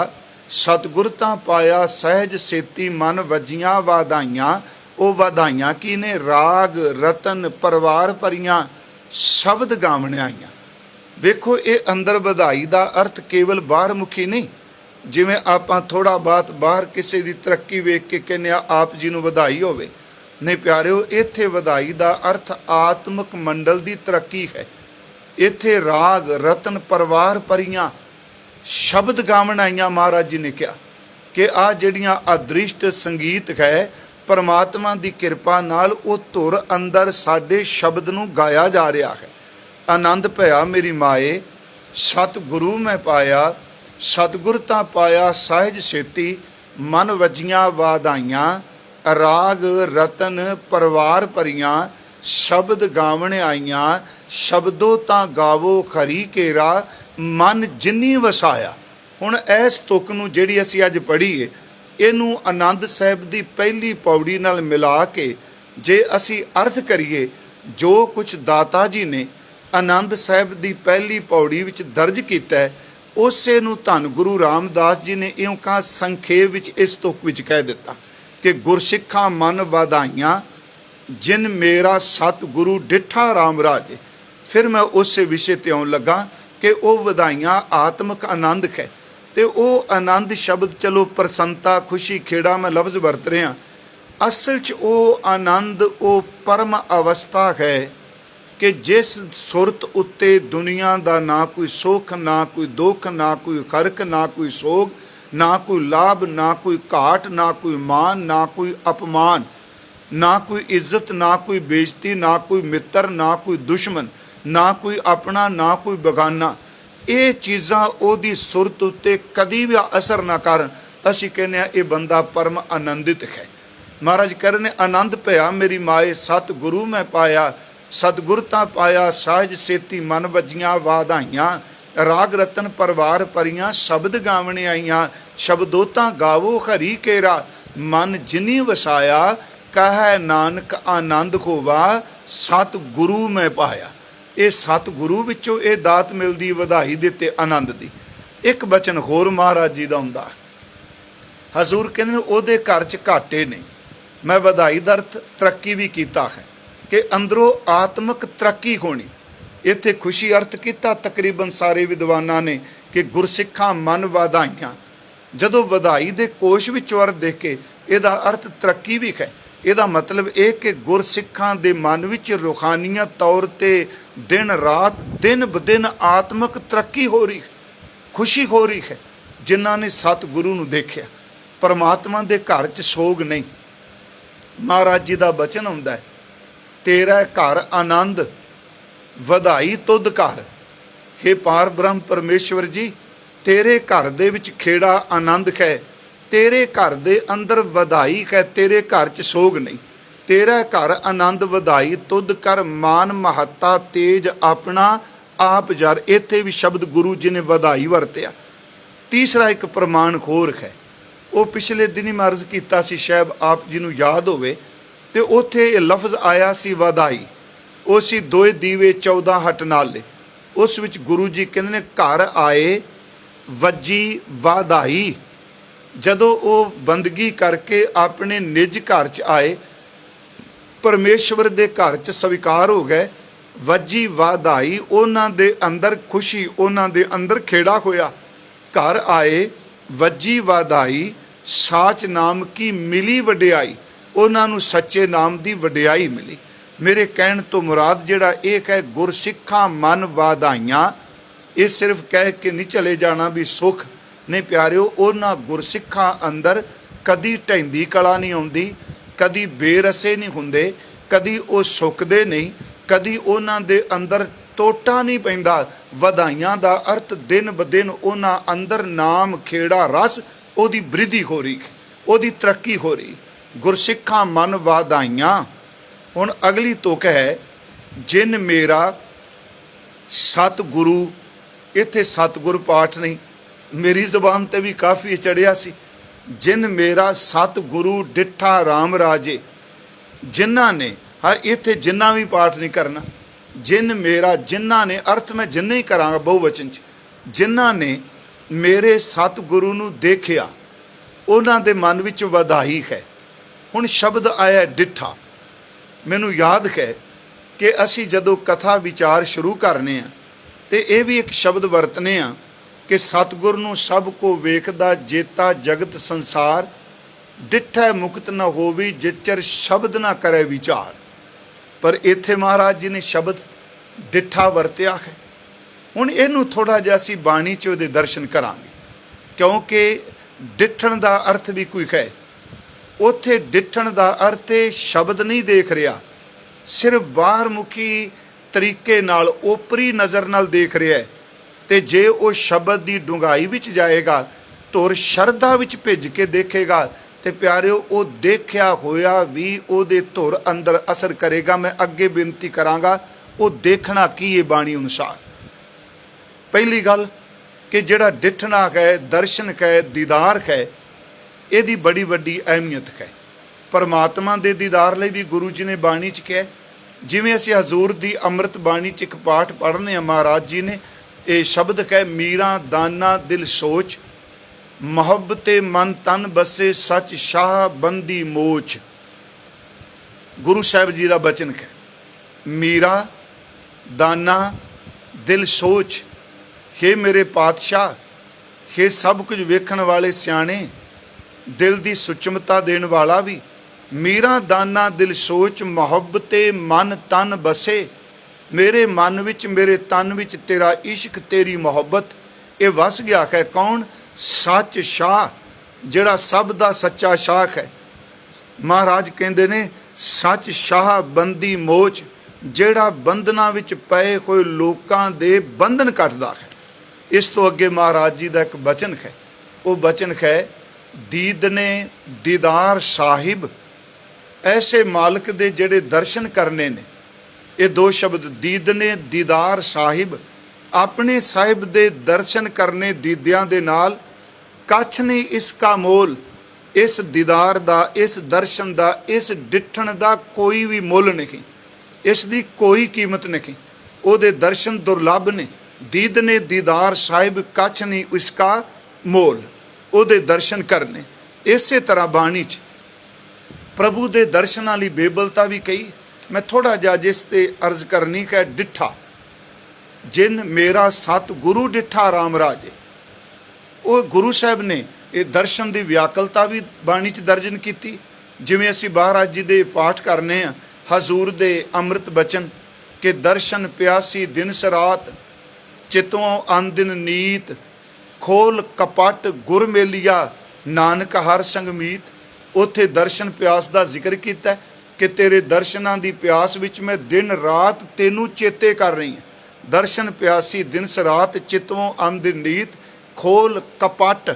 सतगुर तां पाया सहज सेती मन वजियां वाधाइयां। ਉਹ ਵਧਾਈਆਂ ਕੀ ਨੇ? ਰਾਗ ਰਤਨ ਪਰਿਵਾਰ ਭਰੀਆਂ ਸ਼ਬਦ ਗਾਵਣ ਆਈਆਂ। ਵੇਖੋ ਇਹ ਅੰਦਰ ਵਧਾਈ ਦਾ ਅਰਥ ਕੇਵਲ ਬਾਹਰ ਮੁਖੀ ਨਹੀਂ, ਜਿਵੇਂ ਆਪਾਂ ਥੋੜਾ ਬਾਤ ਬਾਹਰ ਕਿਸੇ ਦੀ ਤਰੱਕੀ ਵੇਖ ਕੇ ਕਹਿੰਦੇ ਆ ਆਪ ਜੀ ਨੂੰ ਵਧਾਈ ਹੋਵੇ। ਨਹੀਂ ਪਿਆਰਿਓ, ਇੱਥੇ ਵਧਾਈ ਦਾ ਅਰਥ ਆਤਮਿਕ ਮੰਡਲ ਦੀ ਤਰੱਕੀ ਹੈ। ਇੱਥੇ ਰਾਗ ਰਤਨ ਪਰਿਵਾਰ ਭਰੀਆਂ ਸ਼ਬਦ ਗਾਵਣ ਆਈਆਂ। ਮਹਾਰਾਜ ਜੀ ਨੇ ਕਿਹਾ ਕਿ ਆ ਜਿਹੜੀਆਂ ਅਦ੍ਰਿਸ਼ਟ ਸੰਗੀਤ ਹੈ, परमात्मा की कृपा नाल वो धुर अंदर साडे शब्द नूं गाया जा रहा है। आनंद भया मेरी माए सतगुरु मैं पाया, सतगुर तां पाया सहज सेती मन वजियां वाधाइयां। राग रतन परिवार भरियां शब्द गावण आईयां। शब्दों तां गावो खरी केरा मन जिन्नी वसाया। हुण इस तुक नूं जिहड़ी असीं अज पढ़ीए, ਇਹਨੂੰ ਆਨੰਦ ਸਾਹਿਬ ਦੀ ਪਹਿਲੀ ਪੌੜੀ ਨਾਲ ਮਿਲਾ ਕੇ ਜੇ ਅਸੀਂ ਅਰਥ ਕਰੀਏ, ਜੋ ਕੁਝ ਦਾਤਾ ਜੀ ਨੇ ਆਨੰਦ ਸਾਹਿਬ ਦੀ ਪਹਿਲੀ ਪੌੜੀ ਵਿੱਚ ਦਰਜ ਕੀਤਾ ਹੈ, ਉਸੇ ਨੂੰ ਧੰਨ ਗੁਰੂ ਰਾਮਦਾਸ ਜੀ ਨੇ ਇਉਂ ਕਾ ਸੰਖੇਪ ਵਿੱਚ ਇਸ ਤੁਕ ਵਿੱਚ ਕਹਿ ਦਿੱਤਾ ਕਿ ਗੁਰਸਿੱਖਾਂ ਮਨ ਵਧਾਈਆਂ ਜਿਨ ਮੇਰਾ ਸਤਿਗੁਰੂ ਡਿੱਠਾ ਰਾਮ ਰਾਜੇ। ਫਿਰ ਮੈਂ ਉਸੇ ਵਿਸ਼ੇ ਤੇ ਆਉਣ ਲੱਗਾ ਕਿ ਉਹ ਵਧਾਈਆਂ ਆਤਮਿਕ ਆਨੰਦ ਹੈ। तो वो आनंद शब्द चलो प्रसन्नता खुशी खेड़ा मैं लफ्ज़ वरत रहा, असल च वो आनंद वो परम अवस्था है कि जिस सुरत उत्ते दुनिया का ना कोई सुख ना कोई दुख ना कोई खरक ना कोई सोग ना कोई लाभ ना कोई घाट ना कोई मान ना कोई अपमान ना कोई इज्जत ना कोई बेइज्जती ना कोई मित्र ना कोई दुश्मन ना कोई अपना ना कोई बेगाना। ਇਹ ਚੀਜ਼ਾਂ ਉਹਦੀ ਸੁਰਤ ਉੱਤੇ ਕਦੀ ਵੀ ਅਸਰ ਨਾ ਕਰਨ। ਅਸੀਂ ਕਹਿੰਦੇ ਹਾਂ ਇਹ ਬੰਦਾ ਪਰਮ ਆਨੰਦਿਤ ਹੈ। ਮਹਾਰਾਜ ਕਹਿ ਰਹੇ ਨੇ ਆਨੰਦ ਭਇਆ ਮੇਰੀ ਮਾਏ ਸਤਿਗੁਰੂ ਮੈਂ ਪਾਇਆ, ਸਤਿਗੁਰ ਤਾਂ ਪਾਇਆ ਸਾਜ ਸੇਤੀ ਮਨ ਵਜੀਆਂ ਵਾਧਾਈਆਂ। ਰਾਗ ਰਤਨ ਪਰਿਵਾਰ ਭਰੀਆਂ ਸ਼ਬਦ ਗਾਵਣੇ ਆਈਆਂ। ਸ਼ਬਦੋ ਤਾਂ ਗਾਵੋ ਹਰੀ ਕੇਰਾ ਮਨ ਜਿਨੀ ਵਸਾਇਆ। ਕਹੈ ਨਾਨਕ ਆਨੰਦ ਹੋਵਾ ਸਤਿਗੁਰੂ ਮੈਂ ਪਾਇਆ। ਇਹ ਸਤਿਗੁਰੂ ਵਿੱਚੋਂ ਇਹ ਦਾਤ ਮਿਲਦੀ ਵਧਾਈ ਦੇ ਤੇ ਆਨੰਦ ਦੀ। ਇੱਕ ਬਚਨ ਹੋਰ ਮਹਾਰਾਜ ਜੀ ਦਾ ਹੁੰਦਾ, ਹਜ਼ੂਰ ਕਹਿੰਦੇ ਉਹਦੇ ਘਰ 'ਚ ਘਾਟੇ ਨੇ। ਮੈਂ ਵਧਾਈ ਦਾ ਅਰਥ ਤਰੱਕੀ ਵੀ ਕੀਤਾ ਹੈ ਕਿ ਅੰਦਰੋਂ ਆਤਮਿਕ ਤਰੱਕੀ ਹੋਣੀ। ਇੱਥੇ ਖੁਸ਼ੀ ਅਰਥ ਕੀਤਾ ਤਕਰੀਬਨ ਸਾਰੇ ਵਿਦਵਾਨਾਂ ਨੇ ਕਿ ਗੁਰਸਿੱਖਾਂ ਮਨ ਵਧਾਈਆਂ। ਜਦੋਂ ਵਧਾਈ ਦੇ ਕੋਸ਼ ਵਿੱਚੋਂ ਅਰਥ ਦੇਖ ਕੇ ਇਹਦਾ ਅਰਥ ਤਰੱਕੀ ਵੀ ਹੈ। ਇਹਦਾ ਮਤਲਬ ਇਹ ਕਿ ਗੁਰਸਿੱਖਾਂ ਦੇ ਮਨ ਵਿੱਚ ਰੂਹਾਨੀਅਤ ਤੌਰ 'ਤੇ ਦਿਨ ਰਾਤ ਦਿਨ ਬ ਦਿਨ ਆਤਮਿਕ ਤਰੱਕੀ ਹੋ ਰਹੀ ਹੈ, ਖੁਸ਼ੀ ਹੋ ਰਹੀ ਹੈ। ਜਿਨ੍ਹਾਂ ਨੇ ਸਤਿਗੁਰੂ ਨੂੰ ਦੇਖਿਆ, ਪਰਮਾਤਮਾ ਦੇ ਘਰ 'ਚ ਸੋਗ ਨਹੀਂ। ਮਹਾਰਾਜ ਜੀ ਦਾ ਬਚਨ ਹੁੰਦਾ ਹੈ, ਤੇਰਾ ਘਰ ਆਨੰਦ ਵਧਾਈ ਤੁਧ ਘਰ। ਹੇ ਪਾਰ ਬ੍ਰਹਮ ਪਰਮੇਸ਼ਵਰ ਜੀ, ਤੇਰੇ ਘਰ ਦੇ ਵਿੱਚ ਖੇੜਾ ਆਨੰਦ ਹੈ। तेरे घर दे अंदर वधाई है, तेरे घर च सोग नहीं। तेरा घर आनंद वधाई तुद कर मान महत्ता तेज अपना आप जार। इत्थे भी शब्द गुरु जी ने वधाई वरतिया। तीसरा एक प्रमाण होर है, वो पिछले दिन ही मैं अर्ज किया सी, शायद आप जी नूं याद होवे, ते उत्थे लफ्ज़ आया सी वधाई। वो सी दोए दीवे 14 हट नाले। उस विच गुरु जी कहंदे ने घर आए वजी वधाई। ਜਦੋਂ ਉਹ ਬੰਦਗੀ ਕਰਕੇ ਆਪਣੇ ਨਿੱਜ ਘਰ 'ਚ ਆਏ, ਪਰਮੇਸ਼ਵਰ ਦੇ ਘਰ 'ਚ ਸਵੀਕਾਰ ਹੋ ਗਏ, ਵੱਜੀ ਵਧਾਈ। ਉਹਨਾਂ ਦੇ ਅੰਦਰ ਖੁਸ਼ੀ, ਉਹਨਾਂ ਦੇ ਅੰਦਰ ਖੇੜਾ ਹੋਇਆ। ਘਰ ਆਏ ਵੱਜੀ ਵਧਾਈ, ਸਾਚ ਨਾਮ ਕੀ ਮਿਲੀ ਵਡਿਆਈ। ਉਹਨਾਂ ਨੂੰ ਸੱਚੇ ਨਾਮ ਦੀ ਵਡਿਆਈ ਮਿਲੀ। ਮੇਰੇ ਕਹਿਣ ਤੋਂ ਮੁਰਾਦ ਜਿਹੜਾ ਇਹ ਹੈ ਗੁਰਸਿੱਖਾਂ ਮਨ ਵਧਾਈਆਂ, ਇਹ ਸਿਰਫ ਕਹਿ ਕੇ ਨਹੀਂ ਚਲੇ ਜਾਣਾ ਵੀ ਸੁੱਖ नहीं प्यारिओ। उन्हां गुरसिखां अंदर कदी ढैंदी कला नहीं आउंदी, कदी बेरसे नहीं हुंदे, कदी वो सुकदे नहीं, कदी उन्हां दे अंदर टोटा नहीं पैंदा। वधाइयां दा अर्थ दिन ब दिन उन्हां अंदर नाम खेड़ा रस ओदी वृद्धि हो रही, ओदी तरक्की हो रही। गुरसिखां मन वधाइयां। हुण अगली तुक है, जिन मेरा सतगुरु। इत्थे सतगुर पाठ नहीं, मेरी जबान ते भी काफ़ी चढ़िया सी। जिन मेरा सतगुरु डिठा राम राजे। जिन्हां ने, हाँ इत्थे जिन्ना भी पाठ नहीं करना, ਜਿਨ ਮੇਰਾ, ਜਿਨ੍ਹਾਂ ਨੇ, ਅਰਥ ਮੈਂ ਜਿੰਨੇ ਹੀ ਕਰਾਂਗਾ ਬਹੁਵਚਨ 'ਚ, ਜਿਨ੍ਹਾਂ ਨੇ ਮੇਰੇ ਸਤਿਗੁਰੂ ਨੂੰ ਦੇਖਿਆ ਉਹਨਾਂ ਦੇ ਮਨ ਵਿੱਚ ਵਧਾਈ ਹੈ। ਹੁਣ ਸ਼ਬਦ ਆਇਆ ਡਿੱਠਾ। ਮੈਨੂੰ ਯਾਦ ਹੈ ਕਿ ਅਸੀਂ ਜਦੋਂ ਕਥਾ ਵਿਚਾਰ ਸ਼ੁਰੂ ਕਰਨੇ ਆ ਤੇ ਇਹ ਵੀ ਇੱਕ ਸ਼ਬਦ ਵਰਤਨੇ ਆ ਕਿ ਸਤਿਗੁਰ ਨੂੰ ਸਭ ਕੋ ਵੇਖਦਾ ਜੇਤਾ ਜਗਤ ਸੰਸਾਰ, ਡਿੱਠੈ ਮੁਕਤ ਨ ਹੋਵੀ ਜਿਚਰ ਸ਼ਬਦ ਨਾ ਕਰੇ ਵਿਚਾਰ। ਪਰ ਇੱਥੇ ਮਹਾਰਾਜ ਜੀ ਨੇ ਸ਼ਬਦ ਡਿੱਠਾ ਵਰਤਿਆ ਹੈ। ਹੁਣ ਇਹਨੂੰ ਥੋੜ੍ਹਾ ਜਿਹਾ ਅਸੀਂ ਬਾਣੀ 'ਚ ਉਹਦੇ ਦਰਸ਼ਨ ਕਰਾਂਗੇ, ਕਿਉਂਕਿ ਡਿੱਠਣ ਦਾ ਅਰਥ ਵੀ ਕੋਈ ਹੈ। ਉੱਥੇ ਡਿੱਠਣ ਦਾ ਅਰਥ ਇਹ ਸ਼ਬਦ ਨਹੀਂ ਦੇਖ ਰਿਹਾ, ਸਿਰਫ ਬਾਹਰਮੁਖੀ ਤਰੀਕੇ ਨਾਲ, ਓਪਰੀ ਨਜ਼ਰ ਨਾਲ ਦੇਖ ਰਿਹਾ ਹੈ। ਤੇ ਜੇ ਉਹ ਸ਼ਬਦ ਦੀ ਡੂੰਘਾਈ ਵਿੱਚ ਜਾਏਗਾ, ਧੁਰ ਸ਼ਰਧਾ ਵਿੱਚ ਭਿੱਜ ਕੇ ਦੇਖੇਗਾ, ਤੇ ਪਿਆਰਿਓ ਉਹ ਦੇਖਿਆ ਹੋਇਆ ਵੀ ਉਹਦੇ ਧੁਰ ਅੰਦਰ ਅਸਰ ਕਰੇਗਾ। ਮੈਂ ਅੱਗੇ ਬੇਨਤੀ ਕਰਾਂਗਾ ਉਹ ਦੇਖਣਾ ਕੀ ਹੈ ਬਾਣੀ ਅਨੁਸਾਰ। ਪਹਿਲੀ ਗੱਲ ਕਿ ਜਿਹੜਾ ਡਿੱਠਣਾ ਹੈ, ਦਰਸ਼ਨ ਹੈ, ਦੀਦਾਰ ਹੈ, ਇਹਦੀ ਬੜੀ ਵੱਡੀ ਅਹਿਮੀਅਤ ਹੈ। ਪਰਮਾਤਮਾ ਦੇ ਦੀਦਾਰ ਲਈ ਵੀ ਗੁਰੂ ਜੀ ਨੇ ਬਾਣੀ 'ਚ ਕਿਹਾ। ਜਿਵੇਂ ਅਸੀਂ ਹਜ਼ੂਰ ਦੀ ਅੰਮ੍ਰਿਤ ਬਾਣੀ 'ਚ ਇੱਕ ਪਾਠ ਪੜ੍ਹਨੇ ਆ, ਮਹਾਰਾਜ ਜੀ ਨੇ ਇਹ ਸ਼ਬਦ ਹੈ, ਮੀਰਾ ਦਾਨਾ ਦਿਲ ਸੋਚ, ਮੁਹੱਬਤੇ ਮਨ ਤਨ ਬਸੇ ਸੱਚ ਸ਼ਾਹ ਬੰਦੀ ਮੋਚ। ਗੁਰੂ ਸਾਹਿਬ ਜੀ ਦਾ ਬਚਨ ਹੈ, ਮੀਰਾ ਦਾਨਾ ਦਿਲ ਸੋਚ। ਹੇ ਮੇਰੇ ਪਾਤਸ਼ਾਹ, ਹੇ ਸਭ ਕੁਝ ਵੇਖਣ ਵਾਲੇ ਸਿਆਣੇ, ਦਿਲ ਦੀ ਸੁਚਮਤਾ ਦੇਣ ਵਾਲਾ ਵੀ, ਮੀਰਾ ਦਾਨਾ ਦਿਲ ਸੋਚ, ਮੁਹੱਬਤੇ ਮਨ ਤਨ ਬਸੇ। ਮੇਰੇ ਮਨ ਵਿੱਚ, ਮੇਰੇ ਤਨ ਵਿੱਚ ਤੇਰਾ ਇਸ਼ਕ, ਤੇਰੀ ਮੁਹੱਬਤ ਇਹ ਵਸ ਗਿਆ ਹੈ। ਕੌਣ? ਸੱਚ ਸ਼ਾਹ, ਜਿਹੜਾ ਸਭ ਦਾ ਸੱਚਾ ਸ਼ਾਹ ਹੈ। ਮਹਾਰਾਜ ਕਹਿੰਦੇ ਨੇ ਸੱਚ ਸ਼ਾਹ ਬੰਦੀ ਮੋਚ, ਜਿਹੜਾ ਬੰਧਨਾਂ ਵਿੱਚ ਪਏ ਹੋਏ ਲੋਕਾਂ ਦੇ ਬੰਧਨ ਕੱਟਦਾ ਹੈ। ਇਸ ਤੋਂ ਅੱਗੇ ਮਹਾਰਾਜ ਜੀ ਦਾ ਇੱਕ ਬਚਨ ਹੈ, ਉਹ ਬਚਨ ਹੈ, ਦੀਦਨੇ ਦੀਦਾਰ ਸਾਹਿਬ। ਐਸੇ ਮਾਲਕ ਦੇ ਜਿਹੜੇ ਦਰਸ਼ਨ ਕਰਨੇ ਨੇ, ਇਹ ਦੋ ਸ਼ਬਦ, ਦੀਦਨੇ ਦੀਦਾਰ ਸਾਹਿਬ। ਆਪਣੇ ਸਾਹਿਬ ਦੇ ਦਰਸ਼ਨ ਕਰਨੇ ਦੀਦਿਆਂ ਦੇ ਨਾਲ, ਕੱਛ ਨਹੀਂ ਇਸ ਕਾ ਮੋਲ। ਇਸ ਦੀਦਾਰ ਦਾ, ਇਸ ਦਰਸ਼ਨ ਦਾ, ਇਸ ਡਿੱਠਣ ਦਾ ਕੋਈ ਵੀ ਮੁੱਲ ਨਹੀਂ, ਇਸ ਦੀ ਕੋਈ ਕੀਮਤ ਨਹੀਂ। ਉਹਦੇ ਦਰਸ਼ਨ ਦੁਰਲੱਭ ਨੇ। ਦੀਦ ਨੇ ਦੀਦਾਰ ਸਾਹਿਬ, ਕੱਛ ਨਹੀਂ ਇਸ ਕਾ ਮੋਲ। ਉਹਦੇ ਦਰਸ਼ਨ ਕਰਨੇ। ਇਸੇ ਤਰ੍ਹਾਂ ਬਾਣੀ 'ਚ ਪ੍ਰਭੂ ਦੇ ਦਰਸ਼ਨਾਂ ਲਈ ਬੇਬਲਤਾ ਵੀ ਕਹੀ। ਮੈਂ ਥੋੜ੍ਹਾ ਜਿਹਾ ਜਿਸ 'ਤੇ ਅਰਜ਼ ਕਰਨੀ ਕਿ ਡਿੱਠਾ, ਜਿਨ ਮੇਰਾ ਸਤਿਗੁਰੂ ਡਿੱਠਾ ਰਾਮ ਰਾਜੇ। ਉਹ ਗੁਰੂ ਸਾਹਿਬ ਨੇ ਇਹ ਦਰਸ਼ਨ ਦੀ ਵਿਆਕਲਤਾ ਵੀ ਬਾਣੀ 'ਚ ਦਰਜਨ ਕੀਤੀ। ਜਿਵੇਂ ਅਸੀਂ ਮਹਾਰਾਜ ਜੀ ਦੇ ਪਾਠ ਕਰਨੇ ਆ, ਹਜ਼ੂਰ ਦੇ ਅੰਮ੍ਰਿਤ ਬਚਨ ਕਿ ਦਰਸ਼ਨ ਪਿਆਸੀ ਦਿਨ ਸਰਾਤ, ਚਿਤੋਂ ਅਨਦਿਨ ਨੀਤ, ਖੋਲ ਕਪਟ ਗੁਰ ਮੇਲੀਆ, ਨਾਨਕ ਹਰ ਸੰਗ ਮੀਤ। ਉੱਥੇ ਦਰਸ਼ਨ ਪਿਆਸ ਦਾ ਜ਼ਿਕਰ ਕੀਤਾ ਕਿ ਤੇਰੇ ਦਰਸ਼ਨਾਂ ਦੀ ਪਿਆਸ ਵਿੱਚ ਮੈਂ ਦਿਨ ਰਾਤ ਤੈਨੂੰ ਚੇਤੇ ਕਰ ਰਹੀ ਹਾਂ। ਦਰਸ਼ਨ ਪਿਆਸੀ ਦਿਨ ਸਰਾਤ, ਚਿਤੋਂ ਅਨਦਿਨ ਨੀਤ, ਖੋਲ ਕਪਟ।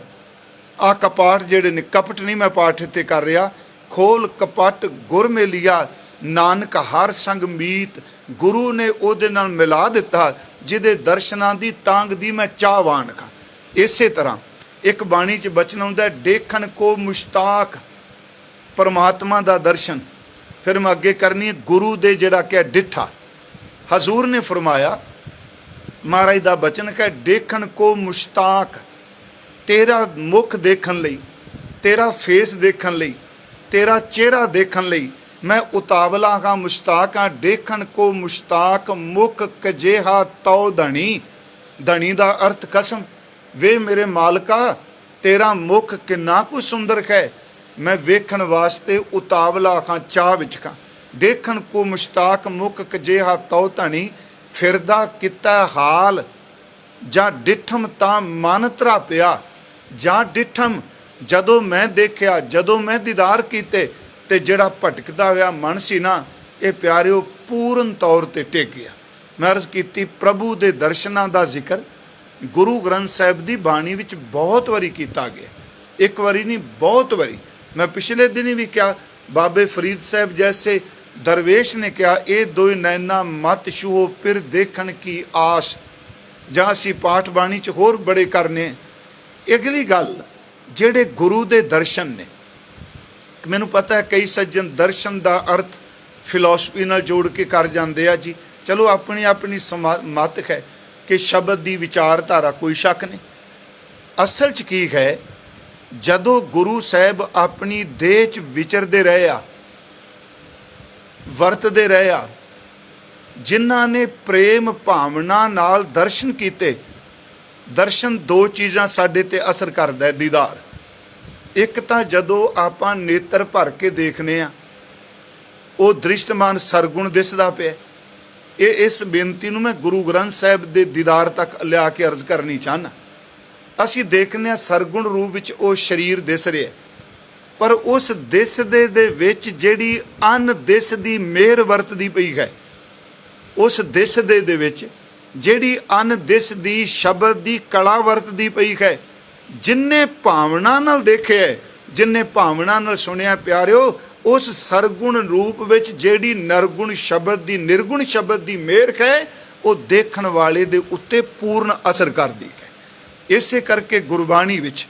ਆ ਕਪਾਟ ਜਿਹੜੇ ਨੇ, ਕਪਟ ਨਹੀਂ ਮੈਂ ਪਾਠ ਇੱਥੇ ਕਰ ਰਿਹਾ। ਖੋਲ ਕਪਟ ਗੁਰ ਮੇਲੀਆ, ਨਾਨਕ ਹਰ ਸੰਗ ਮੀਤ। ਗੁਰੂ ਨੇ ਉਹਦੇ ਨਾਲ ਮਿਲਾ ਦਿੱਤਾ ਜਿਹਦੇ ਦਰਸ਼ਨਾਂ ਦੀ ਤਾਂਗ ਦੀ ਮੈਂ ਚਾਹਵਾਨ ਹਾਂ। ਇਸੇ ਤਰ੍ਹਾਂ ਇੱਕ ਬਾਣੀ 'ਚ ਬਚਨ ਆਉਂਦਾ, ਦੇਖਣ ਕੋ ਮੁਸ਼ਤਾਕ, ਪਰਮਾਤਮਾ ਦਾ ਦਰਸ਼ਨ। ਫਿਰ ਮੈਂ ਅੱਗੇ ਕਰਨੀ ਹੈ ਗੁਰੂ ਦੇ ਜਿਹੜਾ ਕਿ ਡਿੱਠਾ। ਹਜ਼ੂਰ ਨੇ ਫਰਮਾਇਆ, ਮਹਾਰਾਜ ਦਾ ਬਚਨ ਹੈ, ਦੇਖਣ ਕੋ ਮੁਸ਼ਤਾਕ, ਤੇਰਾ ਮੁਖ ਦੇਖਣ ਲਈ, ਤੇਰਾ ਫੇਸ ਦੇਖਣ ਲਈ, ਤੇਰਾ ਚਿਹਰਾ ਦੇਖਣ ਲਈ ਮੈਂ ਉਤਾਵਲਾ ਹਾਂ, ਮੁਸ਼ਤਾਕ ਹਾਂ। ਦੇਖਣ ਕੋ ਮੁਸ਼ਤਾਕ, ਮੁਖ ਕਜੇਹਾ ਤਉ ਧਣੀ। ਧਣੀ ਦਾ ਅਰਥ ਕਸਮ। ਵੇ ਮੇਰੇ ਮਾਲਕਾ, ਤੇਰਾ ਮੁਖ ਕਿੰਨਾ ਕੁ ਸੁੰਦਰ ਹੈ, ਮੈਂ ਵੇਖਣ ਵਾਸਤੇ ਉਤਾਵਲਾ ਹਾਂ, ਚਾਹ ਵਿੱਚ ਹਾਂ। ਦੇਖਣ ਕੋ ਮੁਸ਼ਤਾਕ, ਮੁਖ ਕਜੇਹਾ ਤਉ ਧਣੀ। ਫਿਰਦਾ ਕੀਤਾ ਹਾਲ, ਜਾਂ ਡਿੱਠਮ ਤਾਂ ਮਨ ਧਰਾਪਿਆ। ਜਾਂ ਡਿੱਠਮ, ਜਦੋਂ ਮੈਂ ਦੇਖਿਆ, ਜਦੋਂ ਮੈਂ ਦੀਦਾਰ ਕੀਤੇ, ਤੇ ਜਿਹੜਾ ਭਟਕਦਾ ਹੋਇਆ ਮਨ ਸੀ ਨਾ, ਇਹ ਪਿਆਰਿਓ ਪੂਰਨ ਤੌਰ 'ਤੇ ਟਿਕ ਗਿਆ। ਮੈਂ ਅਰਜ਼ ਕੀਤੀ, ਪ੍ਰਭੂ ਦੇ ਦਰਸ਼ਨਾਂ ਦਾ ਜ਼ਿਕਰ ਗੁਰੂ ਗ੍ਰੰਥ ਸਾਹਿਬ ਦੀ ਬਾਣੀ ਵਿੱਚ ਬਹੁਤ ਵਾਰੀ ਕੀਤਾ ਗਿਆ। ਇੱਕ ਵਾਰੀ ਨਹੀਂ, ਬਹੁਤ ਵਾਰੀ। ਮੈਂ ਪਿਛਲੇ ਦਿਨ ਵੀ ਕਿਹਾ, ਬਾਬੇ ਫਰੀਦ ਸਾਹਿਬ ਜੈਸੇ ਦਰਵੇਸ਼ ਨੇ ਕਿਹਾ, ਇਹ ਦੋਇ ਨੈਣਾ ਮਤ ਛੂਹੋ ਫਿਰ ਦੇਖਣ ਕੀ ਆਸ। ਜਾਂ ਅਸੀਂ ਪਾਠ ਬਾਣੀ 'ਚ ਹੋਰ ਬੜੇ ਕਰਨੇ। ਅਗਲੀ ਗੱਲ, ਜਿਹੜੇ ਗੁਰੂ ਦੇ ਦਰਸ਼ਨ ਨੇ, ਮੈਨੂੰ ਪਤਾ ਹੈ ਕਈ ਸੱਜਣ ਦਰਸ਼ਨ ਦਾ ਅਰਥ ਫਿਲਾਸਫੀ ਨਾਲ ਜੋੜ ਕੇ ਕਰ ਜਾਂਦੇ ਆ ਜੀ, चलो अपनी अपनी मत है कि शब्द की विचारधारा, कोई शक नहीं। असल च की है, जदों गुरु साहब अपनी देह च विचरते रहे आ, वरतते रहे आ, जिन्हां ने प्रेम भावना नाल दर्शन कीते। दर्शन दो चीज़ां साडे ते असर करदा है, दीदार। एक तां जदों आपां नेत्र भर के देखने आ, वो दृष्टमान सरगुण दिसदा पिया। इस बेनती नूं मैं गुरु ग्रंथ साहिब दे दीदार तक लिया के अर्ज करनी चाहना। असीं देखने सरगुण रूप विच वो शरीर दिस रहा, पर उस दिसदे दे विच जिहड़ी अन दिस दी मेहर वरतदी पई है, उस दिसदे दे विच जिहड़ी अन दिस दी शब्द दी कला वरतदी पई है, जिन्ने भावना नाल देखिया, जिन्ने भावना नाल सुनिया, प्यारिओ उस सरगुण रूप विच जिहड़ी नरगुण शब्द दी, निर्गुण शब्द दी मेहर है, वो देखण वाले दे उत्ते पूर्ण असर करदी है। इसे करके गुरबाणी विच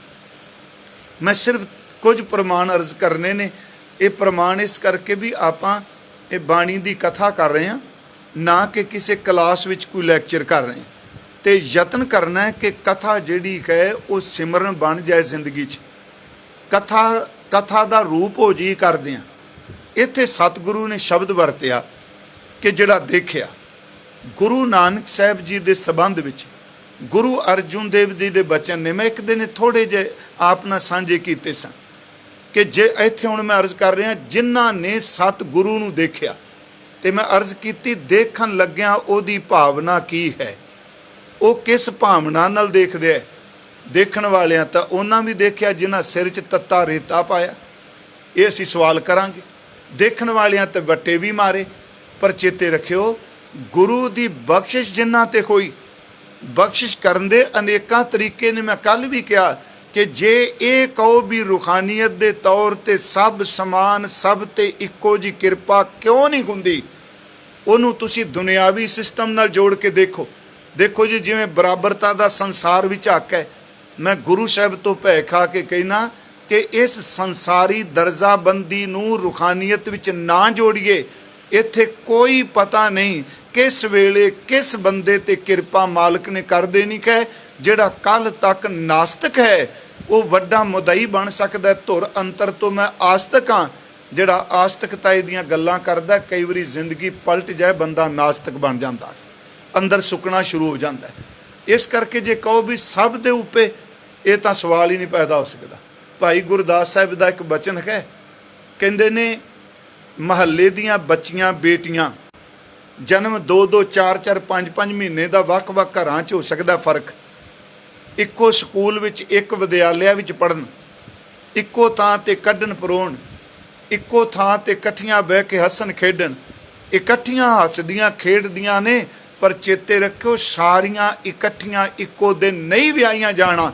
मैं सिर्फ कुछ प्रमाण अर्ज करने ने। ये प्रमाण इस करके भी आपां ये बाणी दी कथा कर रहे हैं, ना कि किसी क्लास विच कोई लैक्चर कर रहे हैं। तो यतन करना है कि कथा जिहड़ी है वो सिमरन बन जाए जिंदगी च, कथा दा रूप हो जी करदे आ। इत्थे सतगुरु ने शब्द वरतिया कि जिहड़ा देखिया। गुरु नानक साहब जी दे संबंध विच गुरु अर्जुन देव जी दे बचन ने, मैं एक दिन थोड़े जे आप नाल सांझे कीते सन कि जे इत्थे हुण मैं अर्ज कर रहा, जिन्हां ने सतगुरु नूं देखिया, ते मैं अर्ज कीती देखण लग्या ओदी भावना की है, वो किस भावना नाल देखदे है। देखण वालियां तां उन्हां भी देखिया जिन्हां सिर च तत्ता रेता पाया, ये असीं सवाल करांगे। देखण वालियां ते वट्टे भी मारे, पर चेते रखियो गुरु दी बख्शिश जिन्हां ते होई, बख्शिश करन दे अनेकां तरीके ने। मैं कल भी कहा कि जे ये कहो भी रूहानीयत दे तौर ते सब समान, सब ते इक्को जी किरपा क्यों नहीं हुंदी, उहनूं तुसीं दुनियावी सिस्टम नाल जोड़ के देखो। देखो जी, जिवें बराबरता दा संसार विच हक है, मैं गुरु साहब तो भै खा के कहना कि इस संसारी दर्जाबंदी नूं रूहानीयत विच ना जोड़िए। इत्थे कोई पता नहीं किस वेले किस बंदे ते किरपा मालक ने कर देनी है। जिहड़ा कल तक नास्तिक है वो वड्डा मुदई बन सकता है। धुर अंतर तो मैं आस्तिक हाँ। जिहड़ा आस्तिकता दीयां गल्लां करदा, कई वारी जिंदगी पलट जाए, बंदा नास्तिक बन जाता, अंदर सुकना शुरू हो जाता है। इस करके जे कहो भी सब दे उपे, ये तो सवाल ही नहीं पैदा हो सकता। भाई गुरदास साहिब का एक बचन है, कहते ने महल्ले दियां बच्चियां बेटियां जन्म 2-2 4-4 5-5 महीने का वख-वख घरां च हो सकता फर्क, इक्को स्कूल विच एक विद्यालय विच पढ़न, इक्को थां ते कड्ढन परोण, इक्को थां ते इकट्ठियां बह के हसन खेडन, इकट्ठियां हसदियां खेडदियां ने, पर चेते रखियो सारियां इकट्ठियां इक्को दिन नहीं विआहियां जाना।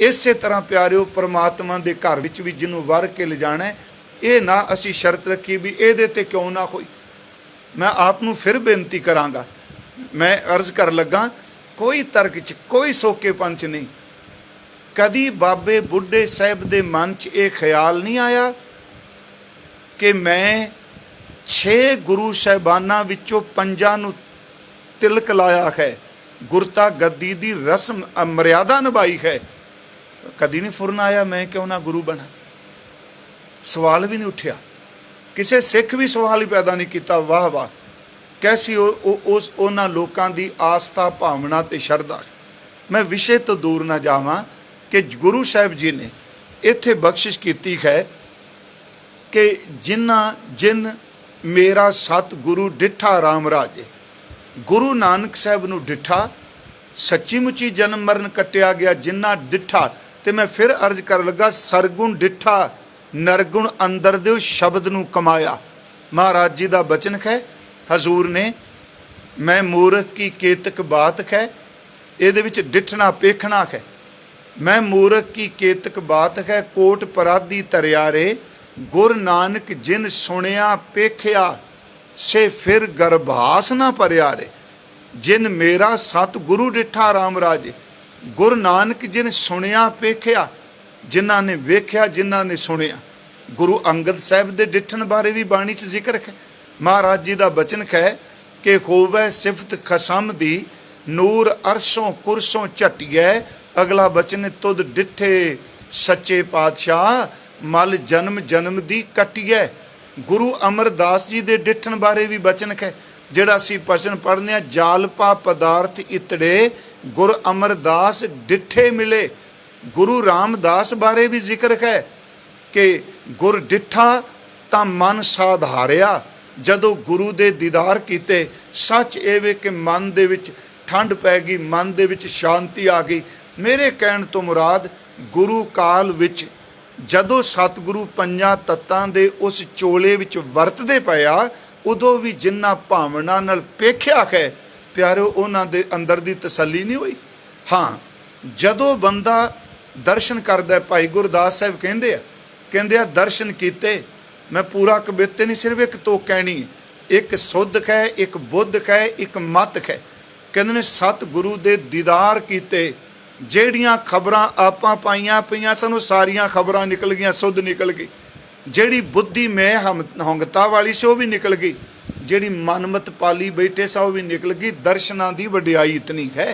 इसे तरह प्यारिओ परमात्मा दे घर विच भी जिन्हों वर के ले जाना है, ये ना असी शर्त रखी भी ये ते क्यों ना होई। मैं आपनूं फिर बेनती करांगा, मैं अर्ज कर लगा, कोई तर्क च कोई सोके पंच नहीं। कदी बाबे बुढ़े साहब दे मन च ये ख्याल नहीं आया कि मैं 6 गुरु साहिबाना विचों 5 नूं तिलक लाया है, गुरता गद्दी दी रस्म मर्यादा निभाई है। कदी नहीं फुरन आया मैं क्यों ना गुरु बना, सवाल भी नहीं उठिया। किसी सिख भी सवाल ही पैदा नहीं किया। वाह वाह, कैसी उस उन्हां लोकां दी आस्था भावना ते शरधा। मैं विषय तो दूर ना जावां कि गुरु साहिब जी ने इत्थे बख्शिश की है कि जिन मेरा सतगुरु डिठा राम राजे। गुरु नानक साहब नूं डिठा, सच्ची मुची जन्म मरण कट्टिया गया जिन्ना डिठा। तो मैं फिर अर्ज कर लगा, सरगुण डिठा नरगुण अंदर दे शब्द नूं कमाया। महाराज जी का बचन है, हजूर ने, मैं मूर्ख की केतक बात है, ये डिठना पेखना है। मैं मूर्ख की केतक बात है, कोट पराधी तरियारे, गुर नानक जिन सुनिया पेखिया, से फिर गर्भास ना परियारे। जिन मेरा सतगुरु डिठा राम राजे। गुर नानक जिन सुनिया पेखिया, जिन्हां ने वेख्या, जिन्हां ने सुनिया। गुरु अंगद साहब के डिठन बारे भी बाणी च जिक्र है। महाराज जी का बचन है, कि होवै सिफत खसम दी, नूर अरशों कुरसों झटियै। अगला बचन तुद डिठे सच्चे पातशाह, मल जन्म जन्म दी कटियै। गुरु अमरदास जी दे डिठण बारे भी बचन है, जिहड़ा असीं बचन पढ़ने आ, जालपा पदार्थ इतड़े, गुर अमरदास डिठे मिले। गुरु रामदास बारे भी जिक्र है कि गुर डिठा तां मन साधारिया। जदों गुरु दे दीदार कीते, सच एवे कि मन दे विच ठंड पै गई, मन दे विच शांति आ गई। मेरे कहण तो मुराद गुरु काल विच जदों सतगुरु पंजां तत्तां दे उस चोले विच वरतदे पिया, उदों भी जिन्ना भावना नाल पेखिया है प्यारो, उन्हां दे अंदर दी तसल्ली नहीं हुई। हाँ, जदों बंदा दर्शन करदा, भाई गुरदास साहब कहंदे आ दर्शन कीते, मैं पूरा कविते नहीं, सिर्फ एक तो कहनी, एक सुध है, एक बुद्ध है, एक मत है। कहंदे ने सतगुरु दे दीदार कीते, ਜਿਹੜੀਆਂ खबरां आपां पाईयां पईयां सन, सारियां खबरां निकल गईयां, सुध निकल गई। ਜਿਹੜੀ बुद्धि मैं हंगता वाली से वह भी निकल गई, ਜਿਹੜੀ मनमत पाली बैठे सा वह भी निकल गई। दर्शनां दी वडियाई इतनी है।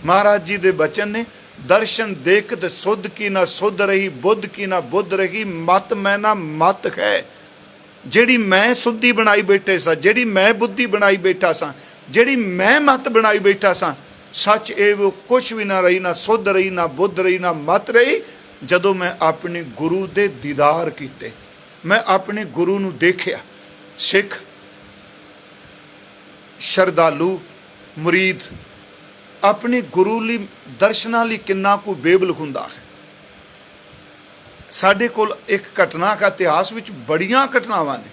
महाराज जी दे बचन ने, दर्शन देखत सुध की ना सुध रही, बुद्ध की ना बुद्ध रही, मत मैं ना मत है। ਜਿਹੜੀ मैं सुधी बनाई बैठे सा, ਜਿਹੜੀ मैं बुद्धि बनाई बैठा सा, ਜਿਹੜੀ मैं मत बनाई बैठा सा, सच ए वो कुछ भी ना रही, ना सुध रही, ना बुद्ध रही, ना मत रही। जदों मैं अपने गुरु दे दीदार कीते, मैं अपने गुरु नूं देखिया। सिख शरधालू मुरीद अपने गुरु लई दर्शनां लई किन्ना को बेबल हुंदा है। साडे कोल एक घटना का इतिहास विच बड़ियां घटनावां ने।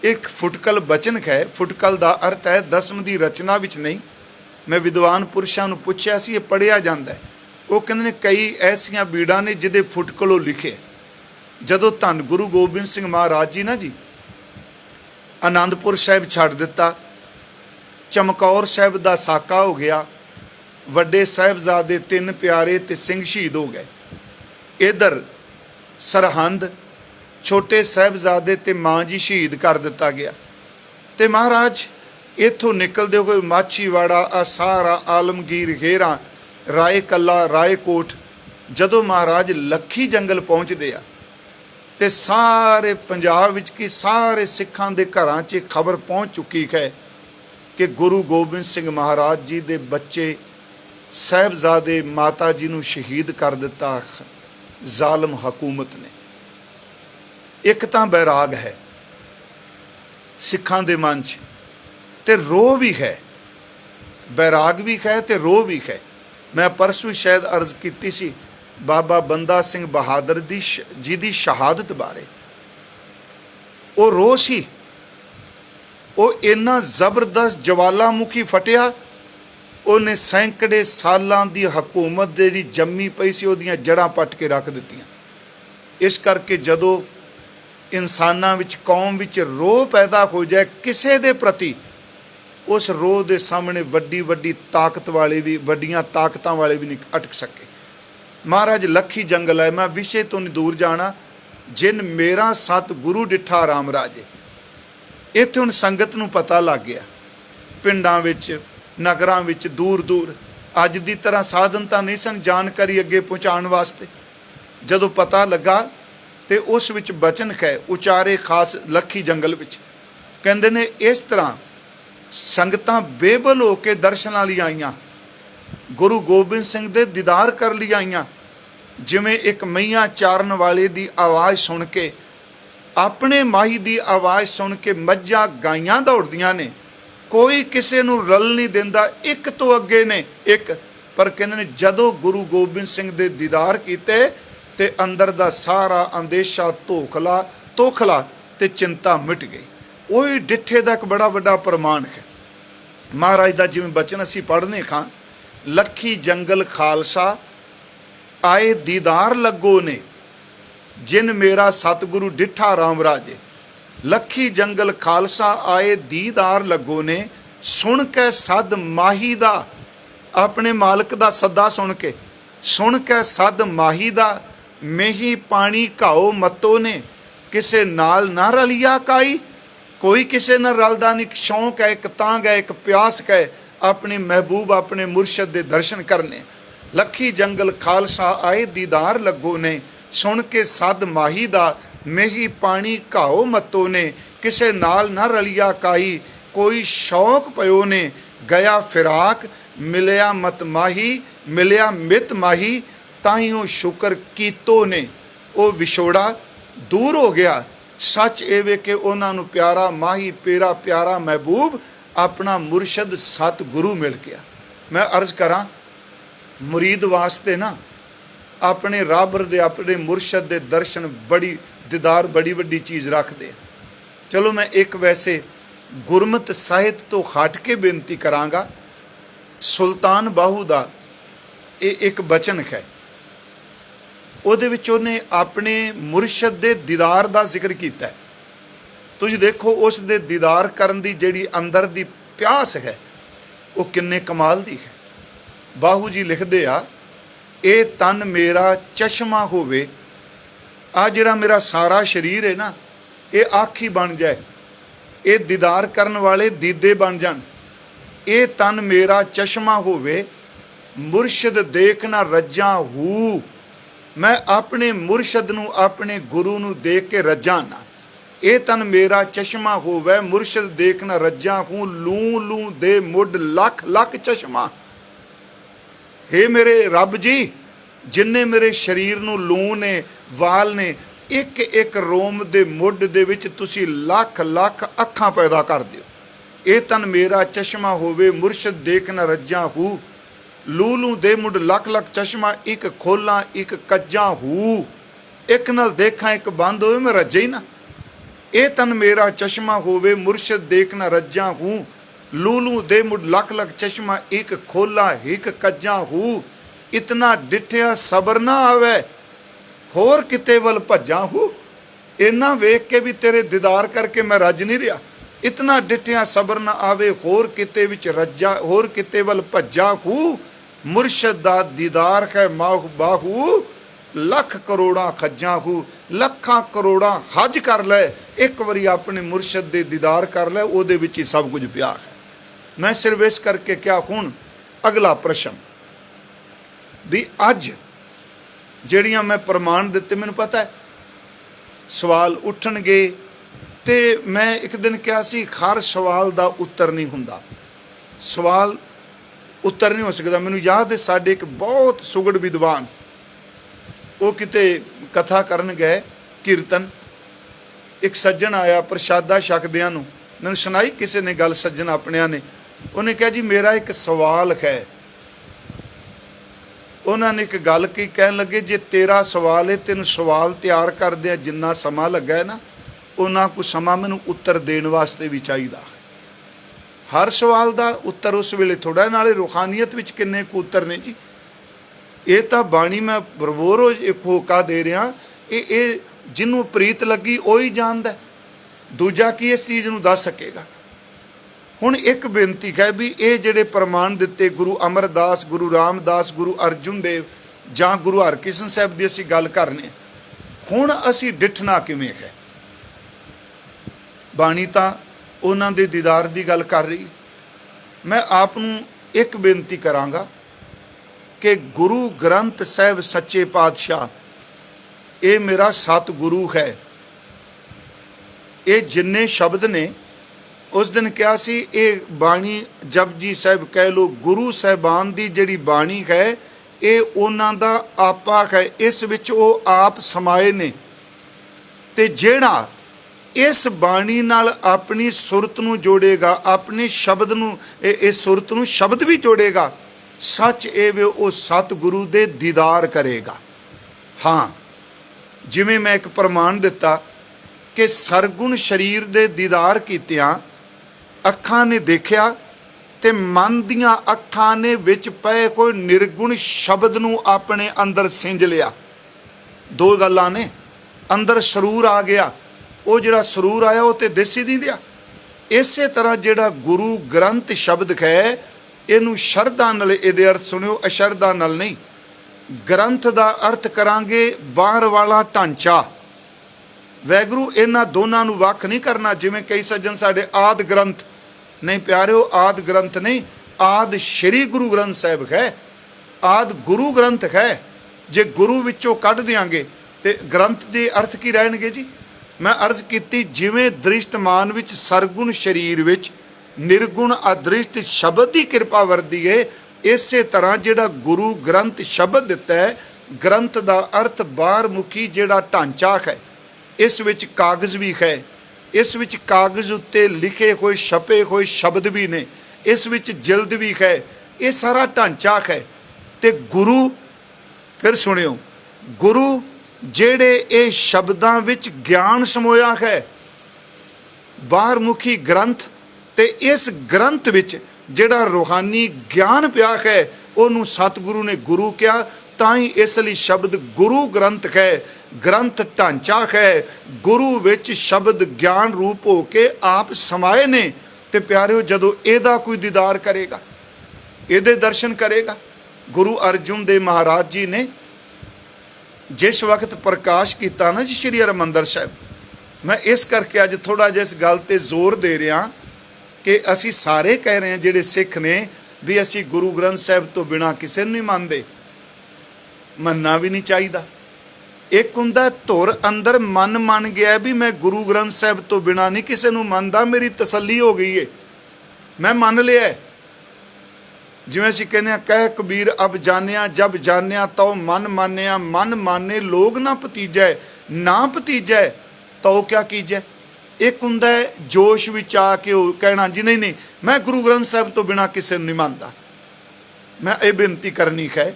एक फुटकल बचन है, फुटकल का अर्थ है दसम की रचना विच नहीं। मैं विद्वान पुरुषों को पूछा सी, ये पढ़िया जाता है। वो कहते हैं कई ऐसिया बीड़ा ने जिहदे फुटकल लिखे। जदों धन गुरु गोबिंद सिंह महाराज जी ना जी आनंदपुर साहिब छड्ड दिता, चमकौर साहिब का साका हो गया, वड्डे साहिबजादे तीन प्यारे ते सिंह शहीद हो गए। इधर सरहंद छोटे साहिबजादे ते मां जी शहीद कर दिता गया। ते महाराज इत्थों निकलते हुए माछीवाड़ा, आसारा, आलमगीर, घेरा, राय कला, रायकोट, जदों महाराज लखी जंगल पहुँचते आ ते सारे पंजाब विच की सारे सिखां दे घरां 'च खबर पहुँच चुकी है कि गुरु गोबिंद सिंह महाराज जी दे बच्चे साहिबजादे माता जी नूं शहीद कर दिता जालम हकूमत ने। एक तां बैराग है सिखां दे मन 'च, ते रोह भी है, बैराग भी है ते रोह भी है। मैं परसों शायद अर्ज की सी बाबा बंदा सिंह बहादुर जी की शहादत बारे। वो रोह सी, वो इन्ना जबरदस्त ज्वालामुखी फटिया, उन्हें सैकड़े सालों की हकूमत जी जम्मी पई सी, उहदियां जड़ां पट के रख दित्तियां। इस करके जदों इंसानां विच कौम विच रोह पैदा हो जाए किसी दे प्रति, उस रोह के सामने वड्डी वड्डी ताकत वाले भी, वड्डियां ताकतां वाले भी नहीं अटक सके। महाराज लखी जंगल है, मैं विषय तो नहीं दूर जाना। जिन मेरा सत गुरु डिठा राम राजे, इत्थे हुण संगत नूं पता लग गया। पिंडां विच, नगरां विच, दूर दूर अज दी तरह साधन तां नहीं सन जानकारी अगे पहुँचाउण वास्ते। जदों पता लगा तो उस विच बचन है उचारे खास लखी जंगल विच, कहंदे ने इस तरह संगतां बेबल हो के दर्शनां लई आईयां, गुरु गोबिंद सिंह दे दीदार कर लई आईयां। जिवें एक मैया चारन वाले दी आवाज़ सुन के, अपने माही दी आवाज़ सुन के मज्जां गाइयां दौड़दियां ने, कोई किसी नूं रल नहीं दिंदा, एक तो अगे ने एक। पर कहंदे ने जदों गुरु गोबिंद सिंह दे दीदार कीते ते अंदर दा सारा अंदेशा तोखला ते चिंता मिट गई। वही डिठे का एक बड़ा बड़ा प्रमाण है। महाराज का जिवें बचन असीं पढ़ने खां, लखी जंगल खालसा आए दीदार लगो ने, जिन मेरा सतगुरु डिठा राम राजे। लखी जंगल खालसा आए दीदार लगो ने, सुन के सद माही दा, अपने मालक दा सदा सुन के सद माही दा, मेही पानी घाओ मतो ने, किसे नाल ना रलिया काई। कोई किसी नाल रलदा नहीं। एक शौक है, एक तांग है, एक प्यास है अपने महबूब अपने मुर्शद दे दर्शन करने। लखी जंगल खालसा आए दीदार लगो ने, सुन के सद माही दा मेही पानी घाओ मतो ने। किसे नाल ना रलिया काई कोई शौक पयो ने, गया फिराक मिलिया मत माही, मिलिया मित माही ताहियों शुक्र कीतो ने। वो विछोड़ा दूर हो गया। सच ये वे कि उन्होंने प्यारा माही पेरा प्यारा महबूब अपना मुर्शद सतगुरु मिल गया। मैं अर्ज करा मुरीद वास्ते ना अपने रब दे अपने मुर्शद दे दर्शन बड़ी दीदार बड़ी वड्डी चीज़ रखते। चलो मैं एक वैसे गुरमत ਸਾਹਿਤ तो हट के बेनती करांगा। सुल्तान बाहू दा एक बचन है, ਉਹਦੇ ਵਿੱਚ ਉਹਨੇ ਆਪਣੇ ਮੁਰਸ਼ਦ ਦੇ ਦੀਦਾਰ ਦਾ ਜ਼ਿਕਰ ਕੀਤਾ ਹੈ। ਤੁਸੀਂ ਦੇਖੋ ਉਸ ਦੇ ਦੀਦਾਰ ਕਰਨ ਦੀ ਜਿਹੜੀ ਅੰਦਰ ਦੀ ਪਿਆਸ ਹੈ ਉਹ ਕਿੰਨੇ ਕਮਾਲ ਦੀ ਹੈ। ਬਾਹੂ ਜੀ ਲਿਖਦੇ ਆ, ਇਹ ਤਨ ਮੇਰਾ ਚਸ਼ਮਾ ਹੋਵੇ, ਆ ਜਿਹੜਾ ਮੇਰਾ ਸਾਰਾ ਸਰੀਰ ਹੈ ਨਾ ਇਹ ਅੱਖ ਹੀ ਬਣ ਜਾਏ, ਇਹ ਦੀਦਾਰ ਕਰਨ ਵਾਲੇ ਦੀਦੇ ਬਣ ਜਾਣ। ਇਹ ਤਨ ਮੇਰਾ ਚਸ਼ਮਾ ਹੋਵੇ, ਮੁਰਸ਼ਦ ਦੇਖ ਨਾ ਰੱਜਾਂ ਹੂ, मैं अपने मुर्शद नूं अपने गुरु नूं देख के रज्जा ना। ये तन मेरा चश्मा होवे, मुर्शद देखना रज्जा हूँ, लू लू दे मुड लख लख चश्मा। हे मेरे रब जी, जिन्ने मेरे शरीर नूं लू ने वाल ने, एक एक रोम दे मुड दे विच तुसी लख लख अखां पैदा कर दिओ। ये तन मेरा चश्मा होवे, मुर्शद देखना रज्जा हूँ, लूलू दे मुड लख लख चश्मा, एक खोला एक कज्जा हू, एक नाल देखा एक बंद होवे मैं रज्जा ही ना। ये तन मेरा चश्मा होवे, मुर्शद देखना रज्जा हूँ, लूलू दे मुड लख लख चश्मा, एक खोला एक कज्जा हू। इतना डिठिया सबर ना आवे, होर किते वल भज्जा हूँ। इन्ना वेख के भी तेरे दीदार करके मैं रज नहीं रहा। इतना डिठिया सबर ना आवे, होर किते विच रज्जा, होर किते वल भज्जा हूँ। मुर्शद दा दीदार है माहू बाहू, लख करोड़ा खज्जा हू। लखा करोड़ा हज कर ले, एक बारी अपने मुर्शद दे दीदार कर ले, उहदे विच ही सब कुछ पिया है। मैं सिर्फ इस करके क्या हुण अगला प्रश्न भी अज ਜਿਹੜੀਆਂ मैं प्रमाण दिते, मैनूं पता है सवाल उठणगे ते मैं एक दिन कहा सी हर सवाल का उत्तर नहीं हुंदा, सवाल उत्तर नहीं हो सकता। मैनूं याद है साडे एक बहुत सुगड़ विद्वान वो किते कथा करन गए कीर्तन, एक सज्जन आया प्रशादा छकदियां नूं मैनूं सुनाई किसी ने गल, सज्जन अपनिया ने, उन्हें कहा जी मेरा एक सवाल है। उन्होंने एक गल की, कहन लगे जे तेरा सवाल है, तेन सवाल तैयार करदे जिन्ना समा लगा है ना, उन्ना को समा मैनूं उत्तर देण वास्ते भी चाहिदा है। हर सवाल का उत्तर उस वेले थोड़ा, नाले रूहानीयत विच किन्ने को उत्तर ने जी। ये तो बाणी मैं बरबोर एक होका दे रहा, ये जिन्हों प्रीत लगी वही जानदा, दूजा की इस चीज़ नूं दस सकेगा। हुण एक बेनती है भी ये जिहड़े प्रमाण दिते गुरु अमरदास, गुरु रामदास, गुरु अर्जुन देव जां गुरु हरकृष्ण साहिब की असीं गल करने, हुण असीं डिठना किवें है। बाणी तां उन्हां दे दीदार की गल कर रही। मैं आप नूं एक बेनती करांगा कि गुरु ग्रंथ साहिब सच्चे पातशाह ये मेरा सतगुरु है। ये जिन्ने शब्द ने उस दिन क्या सी, ये बाणी जपजी साहिब कह लो, गुरु साहिबान की जिहड़ी बाणी है ये उन्हां दा आपा है, इस विच वो आप समाए ने। ते जिहड़ा इस बाणी नाल अपनी सुरत नूं जोड़ेगा, अपने शब्द नूं इस सुरत नूं शब्द भी जोड़ेगा, सच ये वे वो सतगुरु दे दीदार करेगा। हाँ, जिवें मैं एक प्रमाण दिता कि सरगुण शरीर दे दीदार कीतियां अखां ने देखिया ते मन दियां अखां ने विच पए कोई निर्गुण शब्द नूं अपने अंदर सिंज लिया। दो गल्लां ने, अंदर सरूर आ गया, वो जिहड़ा सरूर आया वो तो दिस ही नहीं दिया। इसे तरह जिहड़ा गुरु ग्रंथ शब्द है इनू शरधा नाल, इहदे अर्थ सुनियो अशरधा नाल नहीं। ग्रंथ का अर्थ करांगे बाहर वाला ढांचा, ਵੈਗੁਰੂ ਇਹਨਾਂ ਦੋਨਾਂ ਨੂੰ ਵੱਖ ਨਹੀਂ ਕਰਨਾ। ਜਿਵੇਂ ਕਈ ਸੱਜਣ ਸਾਡੇ ਆਦਿ ਗ੍ਰੰਥ, ਨਹੀਂ ਪਿਆਰਿਓ, ਆਦਿ ਗ੍ਰੰਥ ਨਹੀਂ, ਆਦਿ ਸ਼੍ਰੀ ਗੁਰੂ ਗ੍ਰੰਥ ਸਾਹਿਬ ਹੈ, ਆਦਿ ਗੁਰੂ ਗ੍ਰੰਥ ਹੈ। ਜੇ ਗੁਰੂ ਵਿੱਚੋਂ ਕੱਢ ਦਿਆਂਗੇ ਤੇ ਗ੍ਰੰਥ ਦੇ ਅਰਥ ਕੀ ਰਹਿਣਗੇ ਜੀ? ਮੈਂ ਅਰਜ਼ ਕੀਤੀ, ਜਿਵੇਂ ਦ੍ਰਿਸ਼ਟਮਾਨ ਵਿੱਚ ਸਰਗੁਣ ਸਰੀਰ ਵਿੱਚ ਨਿਰਗੁਣ ਅਦ੍ਰਿਸ਼ਟ ਸ਼ਬਦ ਦੀ ਕਿਰਪਾ ਵਰਦੀ ਹੈ, ਇਸੇ ਤਰ੍ਹਾਂ ਜਿਹੜਾ ਗੁਰੂ ਗ੍ਰੰਥ ਸ਼ਬਦ ਦਿੱਤਾ ਹੈ, ਗ੍ਰੰਥ ਦਾ ਅਰਥ ਬਾਹਰਮੁਖੀ ਜਿਹੜਾ ਢਾਂਚਾ ਹੈ, ਇਸ ਵਿੱਚ ਕਾਗਜ਼ ਵੀ ਹੈ, ਇਸ ਵਿੱਚ ਕਾਗਜ਼ ਉੱਤੇ ਲਿਖੇ ਹੋਏ ਛਪੇ ਹੋਏ ਸ਼ਬਦ ਵੀ ਨੇ, ਇਸ ਵਿੱਚ ਜਿਲਦ ਵੀ ਹੈ, ਇਹ ਸਾਰਾ ਢਾਂਚਾ ਹੈ। ਤੇ ਗੁਰੂ, ਫਿਰ ਸੁਣਿਓ, ਗੁਰੂ ਜਿਹੜੇ ਇਹ ਸ਼ਬਦਾਂ ਵਿੱਚ ਗਿਆਨ ਸਮੋਇਆ ਹੈ, ਬਾਹਰਮੁਖੀ ਗ੍ਰੰਥ, ਤੇ ਇਸ ਗ੍ਰੰਥ ਵਿੱਚ ਜਿਹੜਾ ਰੂਹਾਨੀ ਗਿਆਨ ਪਿਆ ਹੈ, ਉਹਨੂੰ ਸਤਿਗੁਰੂ ਨੇ ਗੁਰੂ ਕਿਹਾ। ਤਾਂ ਹੀ ਇਸ ਲਈ ਸ਼ਬਦ ਗੁਰੂ ਗ੍ਰੰਥ ਹੈ। ਗ੍ਰੰਥ ਢਾਂਚਾ ਹੈ, ਗੁਰੂ ਵਿੱਚ ਸ਼ਬਦ ਗਿਆਨ ਰੂਪ ਹੋ ਕੇ ਆਪ ਸਮਾਏ ਨੇ। ਤੇ ਪਿਆਰਿਓ, ਜਦੋਂ ਇਹਦਾ ਕੋਈ ਦੀਦਾਰ ਕਰੇਗਾ, ਇਹਦੇ ਦਰਸ਼ਨ ਕਰੇਗਾ। ਗੁਰੂ ਅਰਜੁਨ ਦੇਵ ਮਹਾਰਾਜ ਜੀ ਨੇ ਜਿਸ ਵਕਤ ਪ੍ਰਕਾਸ਼ ਕੀਤਾ ਨਾ ਜੀ ਸ਼੍ਰੀ ਹਰਿਮੰਦਰ ਸਾਹਿਬ, ਮੈਂ ਇਸ ਕਰਕੇ ਅੱਜ ਥੋੜ੍ਹਾ ਜਿਹਾ ਇਸ ਗੱਲ 'ਤੇ ਜ਼ੋਰ ਦੇ ਰਿਹਾ ਕਿ ਅਸੀਂ ਸਾਰੇ ਕਹਿ ਰਹੇ ਹਾਂ ਜਿਹੜੇ ਸਿੱਖ ਨੇ ਵੀ ਅਸੀਂ ਗੁਰੂ ਗ੍ਰੰਥ ਸਾਹਿਬ ਤੋਂ ਬਿਨਾਂ ਕਿਸੇ ਨੂੰ ਨਹੀਂ ਮੰਨਦੇ। ਮੰਨਣਾ ਵੀ ਨਹੀਂ ਚਾਹੀਦਾ। ਇੱਕ ਹੁੰਦਾ ਧੁਰ ਅੰਦਰ ਮਨ ਮੰਨ ਗਿਆ ਵੀ ਮੈਂ ਗੁਰੂ ਗ੍ਰੰਥ ਸਾਹਿਬ ਤੋਂ ਬਿਨਾਂ ਨਹੀਂ ਕਿਸੇ ਨੂੰ ਮੰਨਦਾ, ਮੇਰੀ ਤਸੱਲੀ ਹੋ ਗਈ ਹੈ, ਮੈਂ ਮੰਨ ਲਿਆ। ਜਿਵੇਂ ਅਸੀਂ ਕਹਿੰਦੇ ਹਾਂ, ਕਹਿ ਕਬੀਰ ਅਬ ਜਾਣਿਆ ਜਬ ਜਾਣਿਆ ਤਉ ਮਨ ਮਾਨਿਆ, ਮਨ ਮਾਨੇ ਲੋਗ ਨਾ ਭਤੀਜੈ, ਨਾ ਭਤੀਜੈ ਤਉ ਕਿਆ ਕੀਜੈ। ਇੱਕ ਹੁੰਦਾ ਜੋਸ਼ ਵਿੱਚ ਆ ਕੇ ਉਹ ਕਹਿਣਾ ਜੀ ਨਹੀਂ ਨਹੀਂ ਮੈਂ ਗੁਰੂ ਗ੍ਰੰਥ ਸਾਹਿਬ ਤੋਂ ਬਿਨਾਂ ਕਿਸੇ ਨੂੰ ਨਹੀਂ ਮੰਨਦਾ। ਮੈਂ ਇਹ ਬੇਨਤੀ ਕਰਨੀ ਹੈ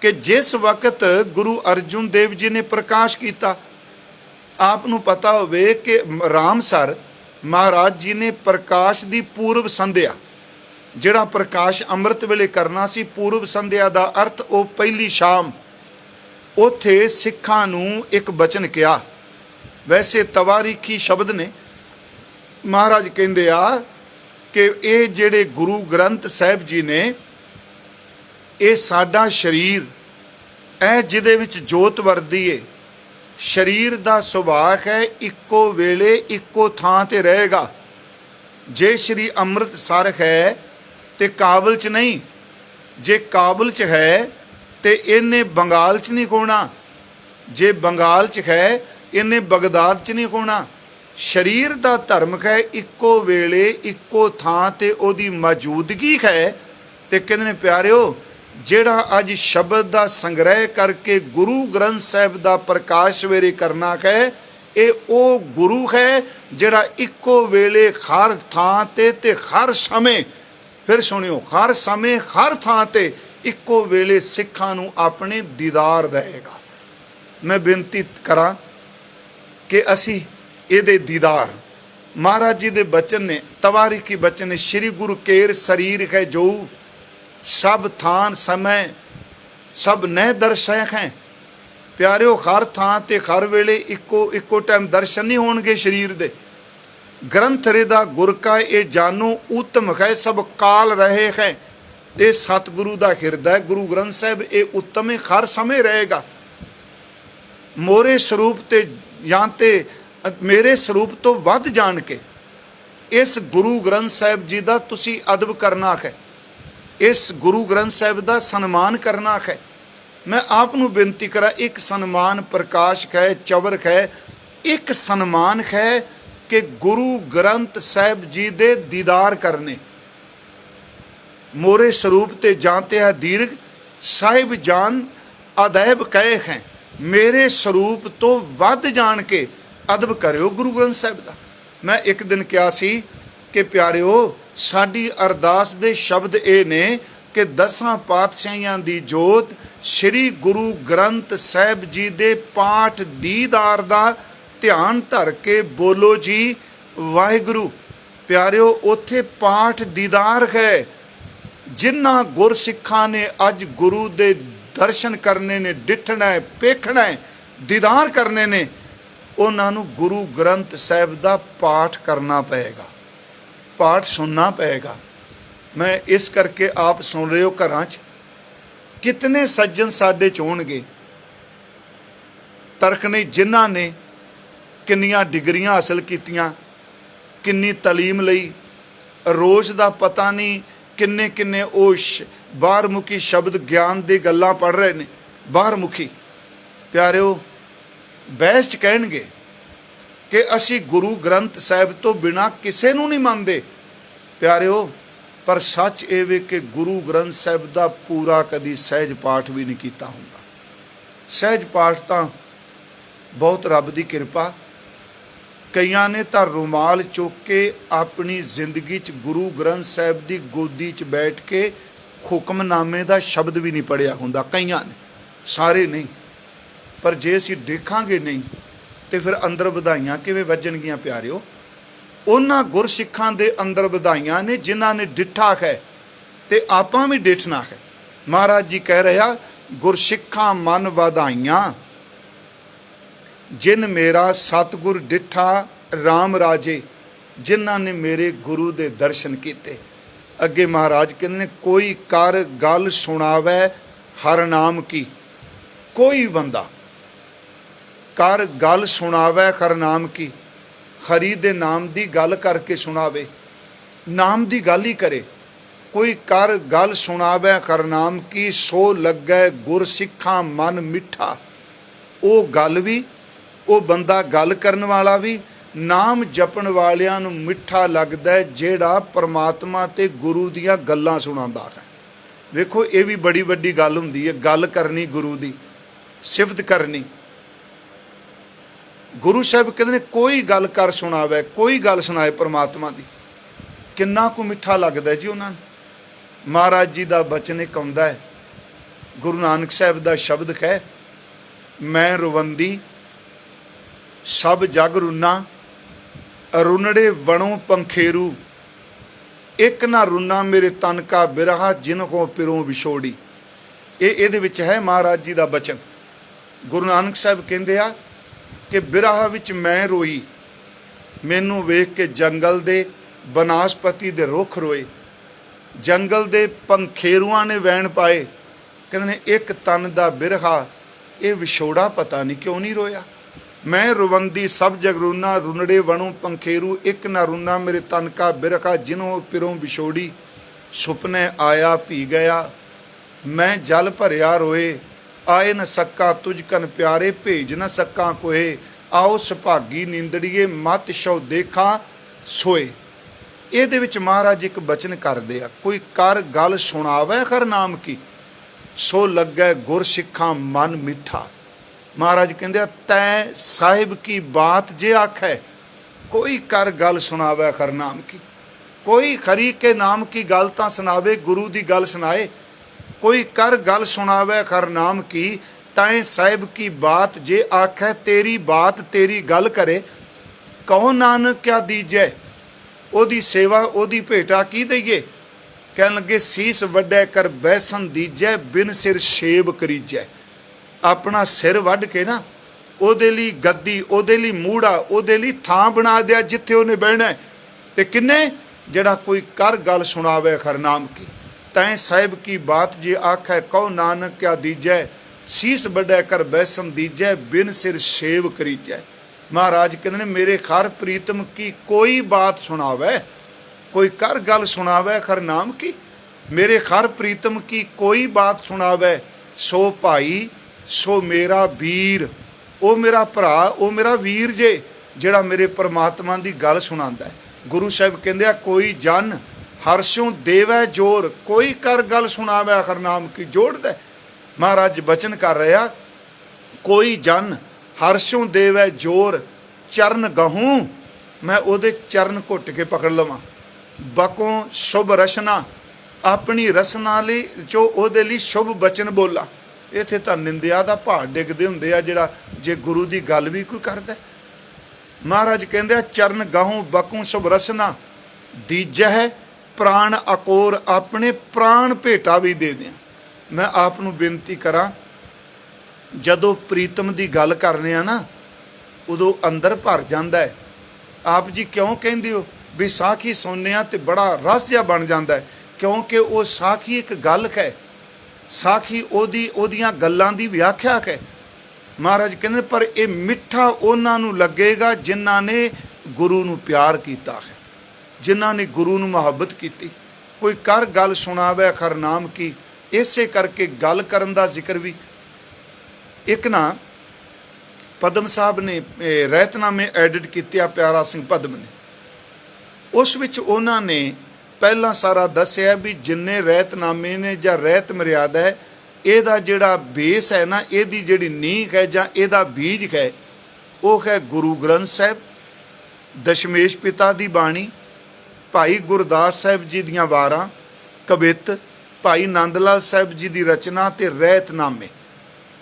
ਕਿ ਜਿਸ ਵਕਤ ਗੁਰੂ ਅਰਜੁਨ ਦੇਵ ਜੀ ਨੇ ਪ੍ਰਕਾਸ਼ ਕੀਤਾ, ਆਪ ਨੂੰ ਪਤਾ ਹੋਵੇ ਕਿ ਰਾਮਸਰ ਮਹਾਰਾਜ ਜੀ ਨੇ ਪ੍ਰਕਾਸ਼ ਦੀ ਪੂਰਬ ਸੰਧਿਆ, ਜਿਹੜਾ ਪ੍ਰਕਾਸ਼ ਅੰਮ੍ਰਿਤ ਵੇਲੇ ਕਰਨਾ ਸੀ, ਪੂਰਬ ਸੰਧਿਆ ਦਾ ਅਰਥ ਉਹ ਪਹਿਲੀ ਸ਼ਾਮ, ਉੱਥੇ ਸਿੱਖਾਂ ਨੂੰ ਇੱਕ ਬਚਨ ਕਿਹਾ। ਵੈਸੇ ਤਵਾਰੀਖੀ ਸ਼ਬਦ ਨੇ, ਮਹਾਰਾਜ ਕਹਿੰਦੇ ਆ ਕਿ ਇਹ ਜਿਹੜੇ ਗੁਰੂ ਗ੍ਰੰਥ ਸਾਹਿਬ ਜੀ ਨੇ, ਇਹ ਸਾਡਾ ਸਰੀਰ ਹੈ ਜਿਹਦੇ ਵਿੱਚ ਜੋਤ ਵਰਦੀ ਏ। ਸਰੀਰ ਦਾ ਸੁਭਾਅ ਹੈ ਇੱਕੋ ਵੇਲੇ ਇੱਕੋ ਥਾਂ ਤੇ ਰਹੇਗਾ। ਜੇ ਸ਼੍ਰੀ ਅੰਮ੍ਰਿਤਸਰ ਹੈ ਤੇ ਕਾਬਲ 'ਚ ਨਹੀਂ, ਜੇ ਕਾਬਲ 'ਚ ਹੈ ਤੇ ਇਹਨੇ ਬੰਗਾਲ 'ਚ ਨਹੀਂ ਹੋਣਾ, ਜੇ ਬੰਗਾਲ 'ਚ ਹੈ ਇਹਨੇ ਬਗਦਾਦ 'ਚ ਨਹੀਂ ਹੋਣਾ। ਸਰੀਰ ਦਾ ਧਰਮ ਹੈ ਇੱਕੋ ਵੇਲੇ ਇੱਕੋ ਥਾਂ ਤੇ ਉਹਦੀ ਮੌਜੂਦਗੀ ਹੈ। ਤੇ ਕਹਿੰਦੇ ਨੇ ਪਿਆਰਿਓ, ਜਿਹੜਾ ਅੱਜ ਸ਼ਬਦ ਦਾ ਸੰਗ੍ਰਹਿ ਕਰਕੇ ਗੁਰੂ ਗ੍ਰੰਥ ਸਾਹਿਬ ਦਾ ਪ੍ਰਕਾਸ਼ ਸਵੇਰੇ ਕਰਨਾ ਹੈ, ਇਹ ਉਹ ਗੁਰੂ ਹੈ ਜਿਹੜਾ ਇੱਕੋ ਵੇਲੇ ਹਰ ਥਾਂ ਤੇ ਹਰ ਸਮੇਂ, ਫਿਰ ਸੁਣਿਓ, ਹਰ ਸਮੇਂ ਹਰ ਥਾਂ ਤੇ ਇੱਕੋ ਵੇਲੇ ਸਿੱਖਾਂ ਨੂੰ ਆਪਣੇ ਦੀਦਾਰ ਦੇਵੇਗਾ। ਮੈਂ ਬੇਨਤੀ ਕਰਾਂ ਕਿ ਅਸੀਂ ਇਹਦੇ ਦੀਦਾਰ, ਮਹਾਰਾਜ ਜੀ ਦੇ ਬਚਨ ਨੇ, ਤਵਾਰੀਖੀ ਬਚਨ ਨੇ, ਸ਼੍ਰੀ ਗੁਰੂ ਕੇਰ ਸਰੀਰ ਹੈ ਜੋ ਸਭ ਥਾਨ ਸਮੇਂ ਸਭ ਨਹਿ ਦਰਸ਼ੈ ਹੈ। ਪਿਆਰਿਓ, ਹਰ ਥਾਂ ਤੇ ਹਰ ਵੇਲੇ ਇੱਕੋ ਟਾਈਮ ਦਰਸ਼ਨ ਨਹੀਂ ਹੋਣਗੇ ਸਰੀਰ ਦੇ। ਗ੍ਰੰਥ ਰੇ ਦਾ ਗੁਰ ਕਾ ਇਹ ਜਾਨੋ ਉਤਮ ਹੈ, ਸਭ ਕਾਲ ਰਹੇ ਹੈ। ਇਹ ਸਤਿਗੁਰੂ ਦਾ ਹਿਰਦਾ ਗੁਰੂ ਗ੍ਰੰਥ ਸਾਹਿਬ, ਇਹ ਉੱਤਮ ਹੈ, ਹਰ ਸਮੇਂ ਰਹੇਗਾ। ਮੋਰੇ ਸਰੂਪ ਤੇ ਜਾਂ ਤੇ ਮੇਰੇ ਸਰੂਪ ਤੋਂ ਵੱਧ ਜਾਣ ਕੇ ਇਸ ਗੁਰੂ ਗ੍ਰੰਥ ਸਾਹਿਬ ਜੀ ਦਾ ਤੁਸੀਂ ਅਦਬ ਕਰਨਾ ਹੈ, ਇਸ ਗੁਰੂ ਗ੍ਰੰਥ ਸਾਹਿਬ ਦਾ ਸਨਮਾਨ ਕਰਨਾ ਹੈ। ਮੈਂ ਆਪ ਨੂੰ ਬੇਨਤੀ ਕਰਾਂ, ਇੱਕ ਸਨਮਾਨ ਪ੍ਰਕਾਸ਼ ਹੈ, ਚਵਰ ਹੈ, ਇੱਕ ਸਨਮਾਨ ਹੈ ਕਿ ਗੁਰੂ ਗ੍ਰੰਥ ਸਾਹਿਬ ਜੀ ਦੇ ਦੀਦਾਰ ਕਰਨੇ। ਮੋਰੇ ਸਰੂਪ ਤੇ ਜਾਂਤੇ ਹੈ ਦੀਰਘ ਸਾਹਿਬ ਜਾਨ ਅਦੈਬ ਕਹੇ ਹੈ। ਮੇਰੇ ਸਰੂਪ ਤੋਂ ਵੱਧ ਜਾਣ ਕੇ ਅਦਬ ਕਰਿਓ ਗੁਰੂ ਗ੍ਰੰਥ ਸਾਹਿਬ ਦਾ। ਮੈਂ ਇੱਕ ਦਿਨ ਕਿਹਾ ਸੀ ਕਿ ਪਿਆਰਿਓ, ਸਾਡੀ ਅਰਦਾਸ ਦੇ ਸ਼ਬਦ ਇਹ ਨੇ ਕਿ 10 ਪਾਤਸ਼ਾਹੀਆਂ ਦੀ ਜੋਤ ਸ਼੍ਰੀ ਗੁਰੂ ਗ੍ਰੰਥ ਸਾਹਿਬ ਜੀ ਦੇ ਪਾਠ ਦੀਦਾਰ ਦਾ ਧਿਆਨ ਧਰ ਕੇ ਬੋਲੋ ਜੀ ਵਾਹਿਗੁਰੂ। ਪਿਆਰਿਓ, ਉੱਥੇ ਪਾਠ ਦੀਦਾਰ ਹੈ। ਜਿਨ੍ਹਾਂ ਗੁਰਸਿੱਖਾਂ ਨੇ ਅੱਜ ਗੁਰੂ ਦੇ ਦਰਸ਼ਨ ਕਰਨੇ ਨੇ, ਡਿੱਠਣਾ ਹੈ, ਪੇਖਣਾ ਹੈ, ਦੀਦਾਰ ਕਰਨੇ ਨੇ, ਉਹਨਾਂ ਨੂੰ ਗੁਰੂ ਗ੍ਰੰਥ ਸਾਹਿਬ ਦਾ ਪਾਠ ਕਰਨਾ ਪਏਗਾ, ਪਾਠ ਸੁਣਨਾ ਪਏਗਾ। ਮੈਂ ਇਸ ਕਰਕੇ ਆਪ ਸੁਣ ਰਹੇ ਹੋ ਘਰਾਂ 'ਚ, ਕਿਤਨੇ ਸੱਜਣ ਸਾਡੇ 'ਚ ਹੋਣਗੇ ਤਰਕ ਨੇ ਜਿਨ੍ਹਾਂ ਨੇ किन्नियां डिग्रियां हासिल कीतियां, किन्नी तलीम लई, रोज़ का पता नहीं किन्ने किन्ने बाहरमुखी शब्द ज्ञान दी गल्लां पढ़ रहे ने। बाहरमुखी प्यारिओ बहस च कहणगे कि असी गुरु ग्रंथ साहिब तो बिना किसे नूं नहीं मनदे। प्यारिओ पर सच ये वे कि गुरु ग्रंथ साहिब का पूरा कदी सहज पाठ भी नहीं कीता हुंदा। सहज पाठ तो बहुत रब की कृपा। कईयां ने तो रुमाल चुक के अपनी जिंदगी च गुरु ग्रंथ साहिब की गोदी च बैठ के हुक्मनामे का शब्द भी नहीं पढ़िया हुंदा। कईयां ने, सारे नहीं। पर जे असीं देखांगे नहीं तो फिर अंदर वधाइयां किवें वजणगीਆਂ प्यारिओ। उन्हां गुरसिखां दे अंदर वधाइयां ने जिन्हां ने डिठा है ते आपां भी डिठना है। महाराज जी कह रहा गुरसिखां मन वधाइयां जिन मेरा सतगुर डिठा राम राजे, जिन्हां ने मेरे गुरु दे दर्शन किते। अगे महाराज कहते ने कोई कर गल सुनावै हर नाम की। कोई बंदा कर गल सुनावै हर नाम की, हरी दे नाम दी गल करके सुनावे, नाम दी गल ही करे। कोई कर गल सुनावै हर नाम की, सो लगै गुर सिखा मन मिठा। वो गल भी, वो बंदा गल करन वाला भी, नाम जपण वालियां नूं मिठा लगदा है जिहड़ा परमात्मा ते गुरु दियां गल्लां सुणांदा है। वेखो ये भी बड़ी वड्डी गल हुंदी है, गल करनी गुरु दी, सिफत करनी। गुरु साहब कहते ने कोई गल कर सुनावे, कोई गल सुनाए परमात्मा दी, किन्ना को मिठा लगदा जी उन्हां नूं। महाराज जी दा बचन एक आउंदा है, गुरु नानक साहब दा शब्द है, मैं रुवंदी सब जग रुना, रुनड़े वणों पंखेरू, एक ना रुना मेरे तन का बिरहा जिनको पिरों विछोड़ी। ये विच है महाराज जी का बचन। गुरु नानक साहब कहते आ कि बिरहा विच मैं रोई, मैनू वेख के जंगल दे बनास्पति दे रुख रोए, जंगल दे पंखेरुआं ने वैन पाए। कहते ने एक तन का बिरहा, ये विछोड़ा पता नहीं क्यों नहीं रोया। मैं रुवंदी सब जगरूना, रुनड़े वणों पंखेरू, एक ना रुना मेरे तन का बिरखा जिन्हों पिरों विछोड़ी। सुपने आया पी गया, मैं जल भरिया रोए, आए न सक्का तुझकन प्यारे, भेज न सक्का कोहे, आओ सुभागी नींदड़िए मत शौ देखा सोए। ये विच महाराज एक बचन करदे आ, कोई कर गल सुनावे हर नाम की, सो लगे गुर सिखा मन मिठा। महाराज कहते तै साहिब की बात जे आखै, कोई कर गल सुनावे हर नाम की। कोई खरी के नाम की गल तां सुनावे, गुरु की गल सुनाए। कोई कर गल सुनावे हर नाम की, तैं साहिब की बात जे आखै, तेरी बात तेरी गल करे। कहो नानक क्या दीजै, ओदी सेवा ओदी भेटा की दईए। कहन लगे सीस वड्डे कर बैसन दीजै, बिन सिर शेब करीजै। अपना सिर वढ़ के ना ਉਹਦੇ ਲਈ ਗੱਦੀ, ਉਹਦੇ ਲਈ ਮੂੜਾ, ਉਹਦੇ ਲਈ ਥਾਂ ਬਣਾ ਦਿਆ ਜਿੱਥੇ ਉਹਨੇ ਬਹਿਣਾ। ਤੇ ਕਿੰਨੇ ਜਿਹੜਾ ਕੋਈ ਕਰ ਗੱਲ ਸੁਣਾਵੇ ਖਰਨਾਮ ਕੀ, ਤੈਂ ਸਾਹਿਬ ਕੀ ਬਾਤ ਜੇ ਆਖੈ, ਕਹੋ ਨਾਨਕ ਕਿਆ ਦੀਜੈ, ਸੀਸ ਵੱਡੈ ਕਰ ਬੈਸਨ ਦੀਜੈ, ਬਿਨ ਸਿਰ ਸੇਵ ਕਰੀਜੈ। महाराज कहते ने मेरे खर प्रीतम की कोई बात सुनावे, कोई कर गल सुनावे खर नाम की, मेरे खर प्रीतम की कोई बात सुनावे, सो भाई सो मेरा वीर, ओ मेरा भरा, ओ मेरा वीर जे जिहड़ा मेरे परमात्मा की गल सुनांदा है। गुरु साहब कहंदे आ कोई जन हर्षों देवै जोर, कोई कर गल सुनावे खर नाम की जोड़दा। महाराज बचन कर रहा, कोई जन हर्षों देवै जोर, चरण गहूँ मैं ओदे चरण घुट के पकड़ लवां, बकों शुभ रसना अपनी रसना लई जो ओदे लई शुभ बचन बोला। इत्थे तां निंदिया दा भार डिगदे हुंदे आ जिहड़ा जे गुरु दी गल भी कोई करदा। महाराज कहंदे चरण गहूँ बकों शुभ रसना दीजै प्राण अकोर, अपने प्राण भेटा भी दे दियां। मैं आप नूं बेनती करा, जदों प्रीतम की गल करने ना उदों अंदर भर जाता है। आप जी क्यों कहते हो भी साखी सुनने तो बड़ा रस जिहा बन जाता है, क्योंकि वो साखी एक गल है, साखी ओदियां गल्लां दी व्याख्या है। महाराज कहते पर ये मिठा उन्होंने लगेगा जिन्हों ने गुरु नूं प्यार किया है, जिन्हों ने गुरु नूं मुहब्बत की। कोई कर गल सुनावे खर नाम की, इसे करके गल करन दा जिक्र भी। एक ना पदम साहब ने रहतनामे एडिट किया प्यारा सिंह पदम ने, उस विच उन्होंने पहला सारा दसिया भी जिन्ने रहतनामे ने जां रहत मर्यादा है, ਇਹਦਾ ਜਿਹੜਾ बेस है ना, ਇਹਦੀ ਜਿਹੜੀ नींह है ਜਾਂ ਇਹਦਾ बीज है, ਉਹ है गुरु ग्रंथ साहब, दशमेश पिता ਦੀ ਬਾਣੀ, भाई गुरदास साहब जी ਦੀਆਂ ਵਾਰਾਂ, ਕਵਿਤ, भाई नंद लाल साहब जी ਦੀ ਰਚਨਾ ਤੇ ਰਹਿਤਨਾਮੇ।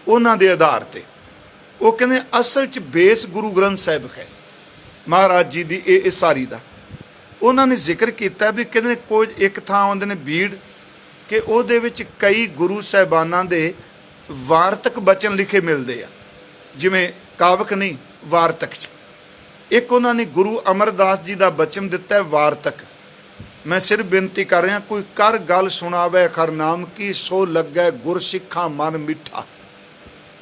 ਉਹਨਾਂ ਦੇ ਆਧਾਰ ਤੇ ਉਹ ਕਹਿੰਦੇ ਅਸਲ 'ਚ बेस गुरु ग्रंथ साहब है महाराज जी ਦੀ ਇਹ ਸਾਰੀ ਦਾ। ਉਹਨਾਂ ਨੇ ਜ਼ਿਕਰ ਕੀਤਾ ਵੀ ਕਹਿੰਦੇ ਕੋਈ ਇੱਕ ਥਾਂ ਆਉਂਦੇ ਨੇ ਬੀੜ कि ਉਹਦੇ ਵਿੱਚ ਕਈ ਗੁਰੂ ਸਾਹਿਬਾਨਾਂ ਦੇ ਵਾਰਤਕ ਬਚਨ ਲਿਖੇ ਮਿਲਦੇ ਆ, ਜਿਵੇਂ ਕਾਵਕ ਨਹੀਂ ਵਾਰਤਕ 'ਚ। ਇੱਕ ਉਹਨਾਂ ਨੇ ਗੁਰੂ ਅਮਰਦਾਸ ਜੀ ਦਾ ਬਚਨ ਦਿੱਤਾ ਹੈ ਵਾਰਤਕ। ਮੈਂ ਸਿਰਫ ਬੇਨਤੀ ਕਰ ਰਿਹਾ, ਕੋਈ ਕਰ ਗੱਲ ਸੁਣਾਵੇ ਖਰ ਨਾਮ ਕੀ, ਸੋ ਲੱਗੈ ਗੁਰ ਸਿੱਖਾਂ ਮਨ ਮਿੱਠਾ।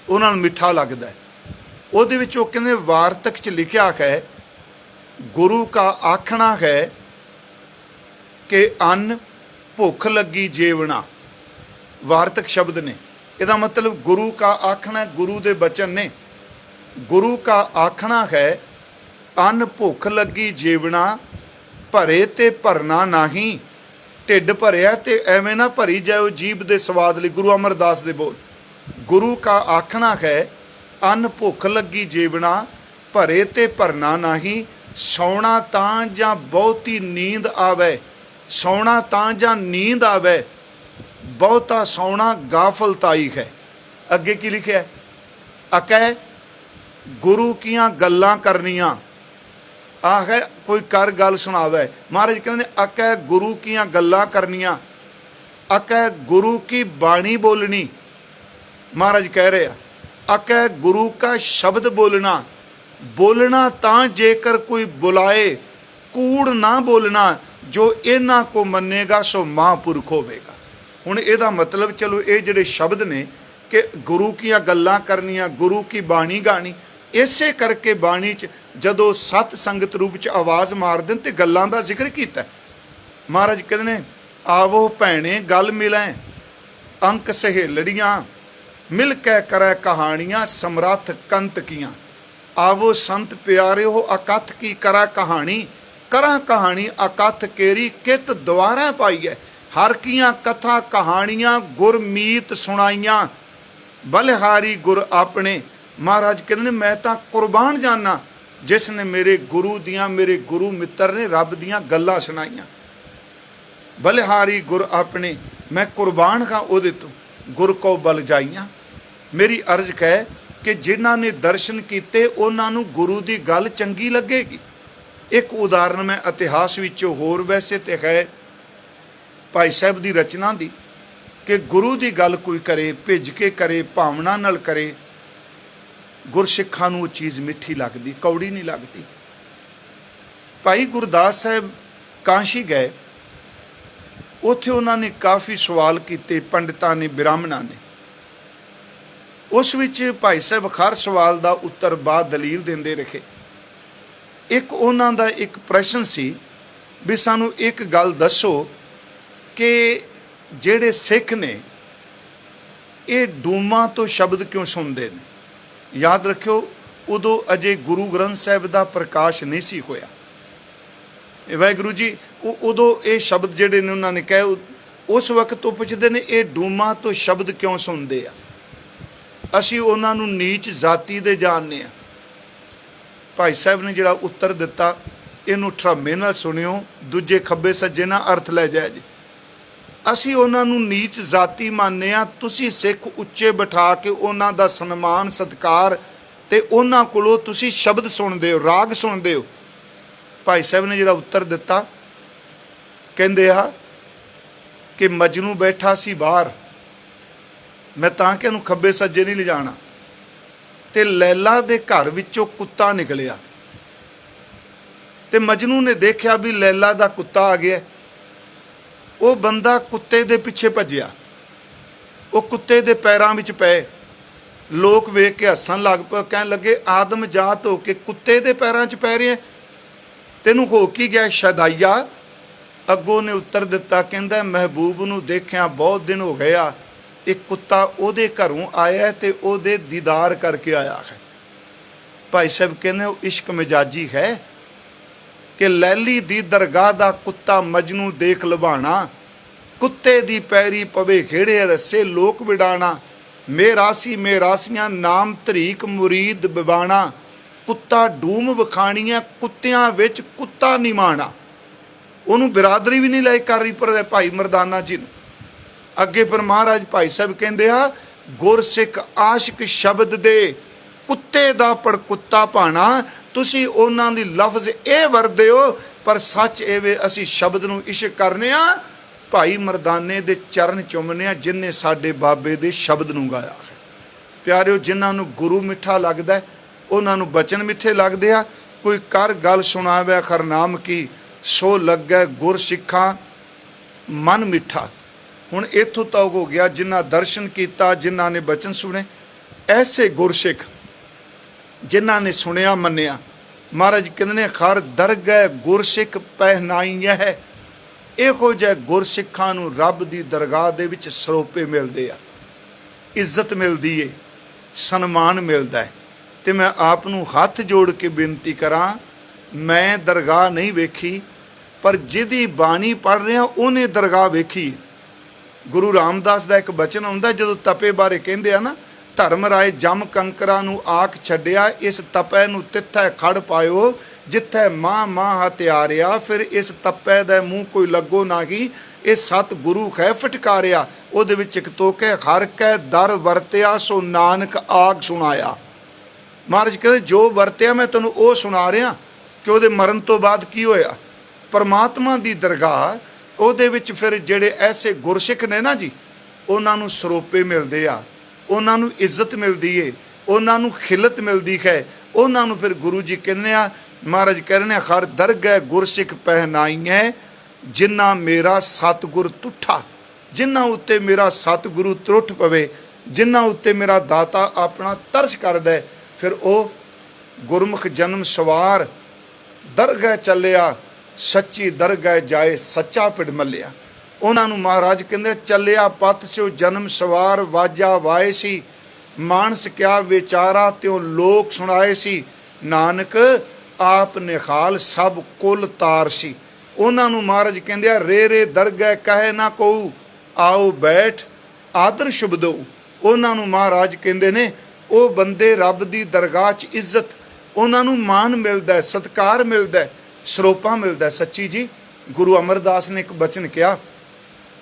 ਉਹਨਾਂ ਨੂੰ ਮਿੱਠਾ ਲੱਗਦਾ। ਉਹਦੇ ਵਿੱਚ ਉਹ ਕਹਿੰਦੇ ਵਾਰਤਕ 'ਚ ਲਿਖਿਆ ਹੈ ਗੁਰੂ ਕਾ ਆਖਣਾ ਹੈ ਕਿ ਅੰਨ भुख लगी जेवना। वार्तक शब्द ने, इसका मतलब गुरु का आखना, गुरु दे बचन ने। गुरु का आखना है अन्न भुख लगी जेवना, भरे ते भरना नहीं। ढिड भरिया ते एवें ना भरी जाओ जीभ दे स्वाद लई। गुरु अमरदास दे बोल। गुरु का आखना है अन्न भुख लगी जेवना, भरे ते भरना नहीं। सौना तां जां बहुती नींद आवे, सौना तां जां नींद आवे, बहुता सौना गाफलताई है। अगे की लिखिया, अकै गुरु कियां गल्लां करनियां। आह है कोई कर गल सुनावे। महाराज कहते अकै गुरु कियां गल्लां करनियां, अकै गुरु की बाणी बोलनी। महाराज कह रहे अकै गुरु का शब्द बोलना। बोलना तां जेकर कोई बुलाए, कूड़ ना बोलना। जो इन्हां को मनेगा सो महापुरख होवेगा। हुण इहदा मतलब चलो ये जिहड़े शब्द ने कि गुरु कीआं गल्लां करनियां, गुरु की बाणी गाणी। इसे करके बाणी च जदों सत संगत रूप च आवाज़ मार देन ते गल्लां दा जिक्र कीता। महाराज कहंदे ने आवो भैणे गल मिलै, अंक सहेलड़ियां मिल कै करै कहानियां, समरथ कंत कीआं। आवो संत प्यारे हो अकथ की करै कहानी, करा कहानी अकथ केरी कित द्वारा पाई है। हर कियां कथा कहानियां गुरमीत सुनाइयां, बलिहारी गुर अपने। महाराज कहते मैं तो कुर्बान जाना जिसने मेरे गुरु दियां, मेरे गुरु मित्र ने रब दियां गल्लां सुनाइयां। बलिहारी गुर अपने, मैं कुर्बान हाँ उहदे तो, गुर को बल जाइयां। मेरी अर्ज है कि जिन्हां ने दर्शन किए उन्होंने गुरु की गल चंगी लगेगी। एक उदाहरण मैं इतिहास विचों होर वैसे तो है भाई साहब की रचना दी कि गुरु की गल कोई करे, भिज के करे, भावना नाल करे, गुरसिखां नूं चीज़ मिठी लगती, कौड़ी नहीं लगती। भाई गुरदास साहब कांशी गए, उत्थे उन्होंने काफ़ी सवाल किए पंडितां ने, ब्राह्मणां ने। उस विच भाई साहब हर सवाल का उत्तर बाद दलील देंदे रहे। एक उन्हां दा एक प्रश्न सी भी सानू एक गल दसो कि जेड़े सिख ने ये डूमा तो शब्द क्यों सुनते हैं। याद रखियो उदों अजे गुरु ग्रंथ साहब का प्रकाश नहीं सी होया। वाहिगुरू जी उदों ये शब्द जेड़े ने उन्होंने कहे, उस वक्त तो पुछते ने ये डूमा तो शब्द क्यों सुनते आ। असी उन्होंने नीच जाति दे जानने आ। भाई साहब ने जिहड़ा उत्तर दिता इनू ठरामे नाल सुनियो, दूजे खब्बे सज्जे ना अर्थ लै जाए जी। असी उन्होंने नीच जाति मानने आ, तुसी सिख उच्चे बिठा के उन्हां दा सन्मान सत्कार ते उन्हां कोलों तुसी शब्द सुनदे हो, राग सुनदे हो। भाई साहब ने जिहड़ा उत्तर दिता कहंदे आ कि मजनू बैठा सी बाहर, मैं तां कि इहनूं खब्बे सज्जे नहीं लिजाणा, ते लैला दे घर विचों कुत्ता निकलिया ते मजनू ने देखा भी लैला दा कुत्ता आ गया। वो बंदा कुत्ते दे पिछे भज्जिया, वो कुत्ते दे पैरां विच पए ਲੋਕ ਵੇਖ ਕੇ ਹੱਸਣ ਲੱਗ ਪਏ, ਕਹਿਣ ਲੱਗੇ ਆਦਮ ਜਾਤ ਹੋ ਕੇ ਕੁੱਤੇ ਦੇ ਪੈਰਾਂ 'ਚ ਪੈ ਰਿਹਾ, ਤੈਨੂੰ ਹੋ ਕੀ ਗਿਆ ਸ਼ਦਾਈਆ। ਅੱਗੋਂ ਨੇ ਉੱਤਰ ਦਿੱਤਾ, ਕਹਿੰਦਾ ਮਹਿਬੂਬ ਨੂੰ ਦੇਖਿਆ ਬਹੁਤ ਦਿਨ ਹੋ ਗਏ ਆ, ਇੱਕ ਕੁੱਤਾ ਉਹਦੇ ਘਰੋਂ ਆਇਆ ਤੇ ਉਹਦੇ ਦੀਦਾਰ ਕਰਕੇ ਆਇਆ ਹੈ। ਭਾਈ ਸਾਹਿਬ ਕਹਿੰਦੇ ਉਹ ਇਸ਼ਕ ਮਿਜਾਜੀ ਹੈ ਕਿ ਲੈਲੀ ਦੀ ਦਰਗਾਹ ਦਾ ਕੁੱਤਾ ਮਜਨੂ ਦੇਖ ਲਵਾਣਾ, ਕੁੱਤੇ ਦੀ ਪੈਰੀ ਪਵੇ ਖੇੜੇ ਰੱਸੇ ਲੋਕ ਵਿਡਾਣਾ, ਮੇਰਾਸੀ ਮੇਰਾਸੀਆਂ ਨਾਮ ਧਰੀਕ ਮੁਰੀਦ ਬਿਵਾਣਾ, ਕੁੱਤਾ ਡੂਮ ਵਿਖਾਣੀਆਂ ਕੁੱਤਿਆਂ ਵਿੱਚ ਕੁੱਤਾ ਨਿਮਾਣਾ। ਉਹਨੂੰ ਬਿਰਾਦਰੀ ਵੀ ਨਹੀਂ ਲਾਇਕ ਕਰ ਰਹੀ ਪਰ ਭਾਈ ਮਰਦਾਨਾ ਜੀ ਨੂੰ। ਅੱਗੇ ਫਿਰ ਮਹਾਰਾਜ ਭਾਈ ਸਾਹਿਬ ਕਹਿੰਦੇ ਆ, ਗੁਰਸਿੱਖ ਆਸ਼ਿਕ ਸ਼ਬਦ ਦੇ ਕੁੱਤੇ ਦਾ ਪੜਕੁੱਤਾ ਭਾਣਾ। ਤੁਸੀਂ ਉਹਨਾਂ ਦੀ ਲਫ਼ਜ਼ ਇਹ ਵਰਦੇ ਹੋ ਪਰ ਸੱਚ ਇਹ ਵੇ ਅਸੀਂ ਸ਼ਬਦ ਨੂੰ ਇਸ਼ਕ ਕਰਨੇ ਆ। ਭਾਈ ਮਰਦਾਨੇ ਦੇ ਚਰਨ ਚੁੰਮਨੇ ਆ ਜਿਨ੍ਹਾਂ ਸਾਡੇ ਬਾਬੇ ਦੇ ਸ਼ਬਦ ਨੂੰ ਗਾਇਆ ਹੈ। ਪਿਆਰਿਓ, ਜਿਨ੍ਹਾਂ ਨੂੰ ਗੁਰੂ ਮਿੱਠਾ ਲੱਗਦਾ ਉਹਨਾਂ ਨੂੰ ਬਚਨ ਮਿੱਠੇ ਲੱਗਦੇ ਆ। ਕੋਈ ਕਰ ਗੱਲ ਸੁਣਾਵੇ ਖਰਨਾਮ ਕੀ, ਸੋ ਲੱਗੈ ਗੁਰ ਸਿੱਖਾਂ ਮਨ ਮਿੱਠਾ। ਹੁਣ ਇੱਥੋਂ ਤੱਕ ਹੋ ਗਿਆ ਜਿਨ੍ਹਾਂ ਦਰਸ਼ਨ ਕੀਤਾ, ਜਿਨ੍ਹਾਂ ਨੇ ਬਚਨ ਸੁਣੇ, ਐਸੇ ਗੁਰਸਿੱਖ ਜਿਨ੍ਹਾਂ ਨੇ ਸੁਣਿਆ ਮੰਨਿਆ। ਮਹਾਰਾਜ ਕਹਿੰਦੇ ਨੇ ਖਰ ਦਰਗਹਿ ਗੁਰਸਿੱਖ ਪਹਿਨਾਈਐ ਹੈ। ਇਹੋ ਜਿਹੇ ਗੁਰਸਿੱਖਾਂ ਨੂੰ ਰੱਬ ਦੀ ਦਰਗਾਹ ਦੇ ਵਿੱਚ ਸਰੋਪੇ ਮਿਲਦੇ ਆ, ਇੱਜ਼ਤ ਮਿਲਦੀ ਏ, ਸਨਮਾਨ ਮਿਲਦਾ ਹੈ। ਤੇ ਮੈਂ ਆਪ ਨੂੰ ਹੱਥ ਜੋੜ ਕੇ ਬੇਨਤੀ ਕਰਾਂ, ਮੈਂ ਦਰਗਾਹ ਨਹੀਂ ਵੇਖੀ ਪਰ ਜਿਹਦੀ ਬਾਣੀ ਪੜ੍ਹ ਰਿਹਾ ਉਹਨੇ ਦਰਗਾਹ ਵੇਖੀ। ਗੁਰੂ ਰਾਮਦਾਸ ਦਾ ਇੱਕ ਬਚਨ ਆਉਂਦਾ ਜਦੋਂ ਤਪੇ ਬਾਰੇ ਕਹਿੰਦੇ ਆ ਨਾ, ਧਰਮ ਰਾਏ ਜਮ ਕੰਕਰਾਂ ਨੂੰ ਆਖ ਛੱਡਿਆ, ਇਸ ਤਪੈ ਨੂੰ ਤਿੱਥੈ ਖੜ ਪਾਇਓ, ਜਿੱਥੈ ਮਾਂ ਮਾਂ ਹਥਿਆਰਿਆ, ਫਿਰ ਇਸ ਤਪੈ ਦਾ ਮੂੰਹ ਕੋਈ ਲੱਗੋ ਨਾ ਕੀ, ਇਹ ਸਤ ਗੁਰੂ ਖੈ ਫਟਕਾਰਿਆ। ਉਹਦੇ ਵਿੱਚ ਇੱਕ ਤੋਕ ਹੈ, ਹਰ ਕੈ ਦਰ ਵਰਤਿਆ ਸੋ ਨਾਨਕ ਆਗ ਸੁਣਾਇਆ। ਮਹਾਰਾਜ ਕਹਿੰਦੇ ਜੋ ਵਰਤਿਆ ਮੈਂ ਤੁਹਾਨੂੰ ਉਹ ਸੁਣਾ ਰਿਹਾ ਕਿ ਉਹਦੇ ਮਰਨ ਤੋਂ ਬਾਅਦ ਕੀ ਹੋਇਆ। ਪਰਮਾਤਮਾ ਦੀ ਦਰਗਾਹ ਉਹਦੇ ਵਿੱਚ ਫਿਰ ਜਿਹੜੇ ਐਸੇ ਗੁਰਸਿੱਖ ਨੇ ਨਾ ਜੀ, ਉਹਨਾਂ ਨੂੰ ਸਰੋਪੇ ਮਿਲਦੇ ਆ, ਉਹਨਾਂ ਨੂੰ ਇੱਜ਼ਤ ਮਿਲਦੀ ਏ, ਉਹਨਾਂ ਨੂੰ ਖਿਲਤ ਮਿਲਦੀ ਹੈ। ਉਹਨਾਂ ਨੂੰ ਫਿਰ ਗੁਰੂ ਜੀ ਕਹਿੰਦੇ ਆ, ਮਹਾਰਾਜ ਕਹਿੰਦੇ ਆ, ਹਰ ਦਰਗਹਿ ਗੁਰਸਿੱਖ ਪਹਿਨਾਈਐ, ਜਿਨ੍ਹਾਂ ਮੇਰਾ ਸਤਿਗੁਰ ਤੁੱਠਾ, ਜਿਨ੍ਹਾਂ ਉੱਤੇ ਮੇਰਾ ਸਤਿਗੁਰੂ ਤਰੁੱਠ ਪਵੇ, ਜਿਨ੍ਹਾਂ ਉੱਤੇ ਮੇਰਾ ਦਾਤਾ ਆਪਣਾ ਤਰਸ ਕਰਦਾ, ਫਿਰ ਉਹ ਗੁਰਮੁਖ ਜਨਮ ਸਵਾਰ ਦਰਗਹਿ ਚੱਲਿਆ, ਸੱਚੀ ਦਰਗਹਿ ਜਾਏ ਸੱਚਾ ਪਿੜ ਮੱਲਿਆ। ਉਹਨਾਂ ਨੂੰ ਮਹਾਰਾਜ ਕਹਿੰਦੇ ਚੱਲਿਆ ਪਤ ਸਿਓ ਜਨਮ ਸਵਾਰ, ਵਾਜਾ ਵਾਏ ਸੀ ਮਾਨਸ ਕਿਆ ਵਿਚਾਰਾ, ਤਿਉ ਲੋਕ ਸੁਣਾਏ ਸੀ, ਨਾਨਕ ਆਪ ਨਿਹਾਲ ਸਭ ਕੁਲ ਤਾਰ ਸੀ। ਉਹਨਾਂ ਨੂੰ ਮਹਾਰਾਜ ਕਹਿੰਦੇ ਆ, ਰੇ ਰੇ ਦਰਗਹਿ ਕਹੇ ਨਾ ਕਹੂ, ਆਓ ਬੈਠ ਆਦਰ ਸ਼ੁਭਦੋ। ਉਹਨਾਂ ਨੂੰ ਮਹਾਰਾਜ ਕਹਿੰਦੇ ਨੇ ਉਹ ਬੰਦੇ ਰੱਬ ਦੀ ਦਰਗਾਹ 'ਚ ਇੱਜ਼ਤ, ਉਹਨਾਂ ਨੂੰ ਮਾਣ ਮਿਲਦਾ, ਸਤਿਕਾਰ ਮਿਲਦਾ, ਸਰੋਪਾ ਮਿਲਦਾ। ਸੱਚੀ ਜੀ, ਗੁਰੂ ਅਮਰਦਾਸ ਨੇ ਇੱਕ ਬਚਨ ਕਿਹਾ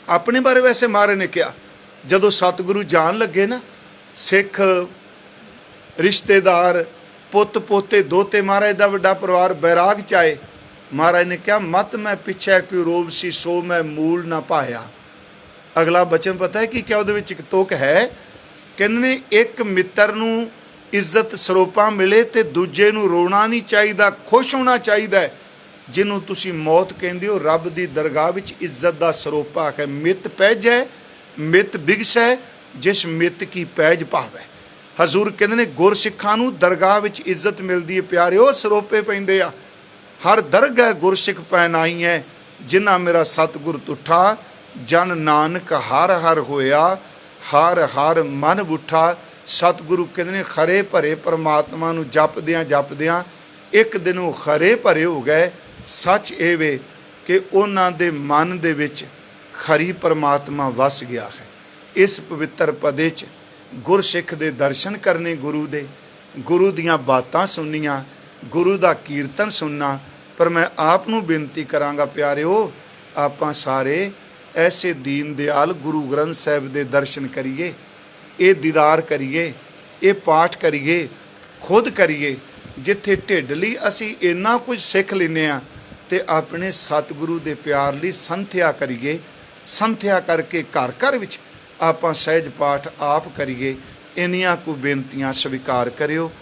ਆਪਣੇ ਬਾਰੇ, ਵੈਸੇ ਮਹਾਰਾਜ ਨੇ ਕਿਹਾ, ਜਦੋਂ ਸਤਿਗੁਰੂ ਜਾਣ ਲੱਗੇ ਨਾ, ਸਿੱਖ ਰਿਸ਼ਤੇਦਾਰ ਪੁੱਤ ਪੋਤੇ ਦੋਤੇ, ਮਹਾਰਾਜ ਦਾ ਵੱਡਾ ਪਰਿਵਾਰ ਬੈਰਾਗ 'ਚ ਆਏ। ਮਹਾਰਾਜ ਨੇ ਕਿਹਾ, ਮਤ ਮੈਂ ਪਿੱਛੇ ਕਿਉਂ ਰੋਬ ਸੀ, ਸੋ ਮੈਂ ਮੂਲ ਨਾ ਪਾਇਆ। ਅਗਲਾ ਬਚਨ ਪਤਾ ਹੈ ਕੀ ਕਿਹਾ ਉਹਦੇ ਵਿੱਚ? ਇੱਕ ਤੁਕ ਹੈ, ਕਹਿੰਦੇ ਨੇ ਇੱਕ ਮਿੱਤਰ ਨੂੰ ਇੱਜ਼ਤ ਸਰੋਪਾ ਮਿਲੇ ਤੇ ਦੂਜੇ ਨੂੰ ਰੋਣਾ ਨਹੀਂ ਚਾਹੀਦਾ, ਖੁਸ਼ ਹੋਣਾ ਚਾਹੀਦਾ ਹੈ। ਜਿਹਨੂੰ ਤੁਸੀਂ ਮੌਤ ਕਹਿੰਦੇ ਹੋ, ਰੱਬ ਦੀ ਦਰਗਾਹ ਵਿੱਚ ਇੱਜ਼ਤ ਦਾ ਸਰੋਪਾ ਹੈ। ਮਿੱਤ ਪੈਜੈ ਮਿੱਤ ਬਿਗਸੈ, ਜਿਸ ਮਿੱਤ ਕੀ ਪੈਜ ਭਾਵੈ। ਹਜ਼ੂਰ ਕਹਿੰਦੇ ਨੇ ਗੁਰਸਿੱਖਾਂ ਨੂੰ ਦਰਗਾਹ ਵਿੱਚ ਇੱਜ਼ਤ ਮਿਲਦੀ ਹੈ। ਪਿਆਰਿਓ, ਸਰੋਪੇ ਪੈਂਦੇ ਆ। ਹਰ ਦਰਗਹਿ ਗੁਰਸਿੱਖ ਪਹਿਨਾਈ ਹੈ, ਜਿਨ੍ਹਾਂ ਮੇਰਾ ਸਤਿਗੁਰ ਤੁੱਠਾ, ਜਨ ਨਾਨਕ ਹਰ ਹਰ ਹੋਇਆ, ਹਰ ਹਰ ਮਨ ਬੁੱਠਾ। ਸਤਿਗੁਰੂ ਕਹਿੰਦੇ ਨੇ ਖਰੇ ਭਰੇ ਪਰਮਾਤਮਾ ਨੂੰ ਜਪਦਿਆਂ ਜਪਦਿਆਂ ਇੱਕ ਦਿਨ ਉਹ ਖਰੇ ਭਰੇ ਹੋ ਗਏ। ਸੱਚ ਇਹ ਵੇ ਕਿ ਉਹਨਾਂ ਦੇ ਮਨ ਦੇ ਵਿੱਚ ਖਰੀ ਪਰਮਾਤਮਾ ਵਸ ਗਿਆ ਹੈ। ਇਸ ਪਵਿੱਤਰ ਪਦੇ 'ਚ ਗੁਰਸਿੱਖ ਦੇ ਦਰਸ਼ਨ ਕਰਨੇ, ਗੁਰੂ ਦੀਆਂ ਬਾਤਾਂ ਸੁਣਨੀਆਂ, ਗੁਰੂ ਦਾ ਕੀਰਤਨ ਸੁਣਨਾ। ਪਰ ਮੈਂ ਆਪ ਨੂੰ ਬੇਨਤੀ ਕਰਾਂਗਾ ਪਿਆਰਿਓ, ਆਪਾਂ ਸਾਰੇ ਐਸੇ ਦੀਨ ਦਿਆਲ ਗੁਰੂ ਗ੍ਰੰਥ ਸਾਹਿਬ ਦੇ ਦਰਸ਼ਨ ਕਰੀਏ, ਇਹ ਦੀਦਾਰ ਕਰੀਏ, ਇਹ ਪਾਠ ਕਰੀਏ, ਖੁਦ ਕਰੀਏ। ਜਿੱਥੇ ਢਿੱਡ ਲਈ ਅਸੀਂ ਇੰਨਾ ਕੁਝ ਸਿੱਖ ਲੈਂਦੇ ਹਾਂ ਤੇ ਆਪਣੇ ਸਤਿਗੁਰੂ ਦੇ ਪਿਆਰ ਲਈ ਸੰਥਿਆ ਕਰੀਏ। ਸੰਥਿਆ ਕਰਕੇ ਘਰ ਘਰ ਵਿੱਚ ਆਪਾਂ ਸਹਿਜ ਪਾਠ ਆਪ ਕਰੀਏ। ਇੰਨੀਆਂ ਕੁ ਬੇਨਤੀਆਂ ਸਵੀਕਾਰ ਕਰਿਓ।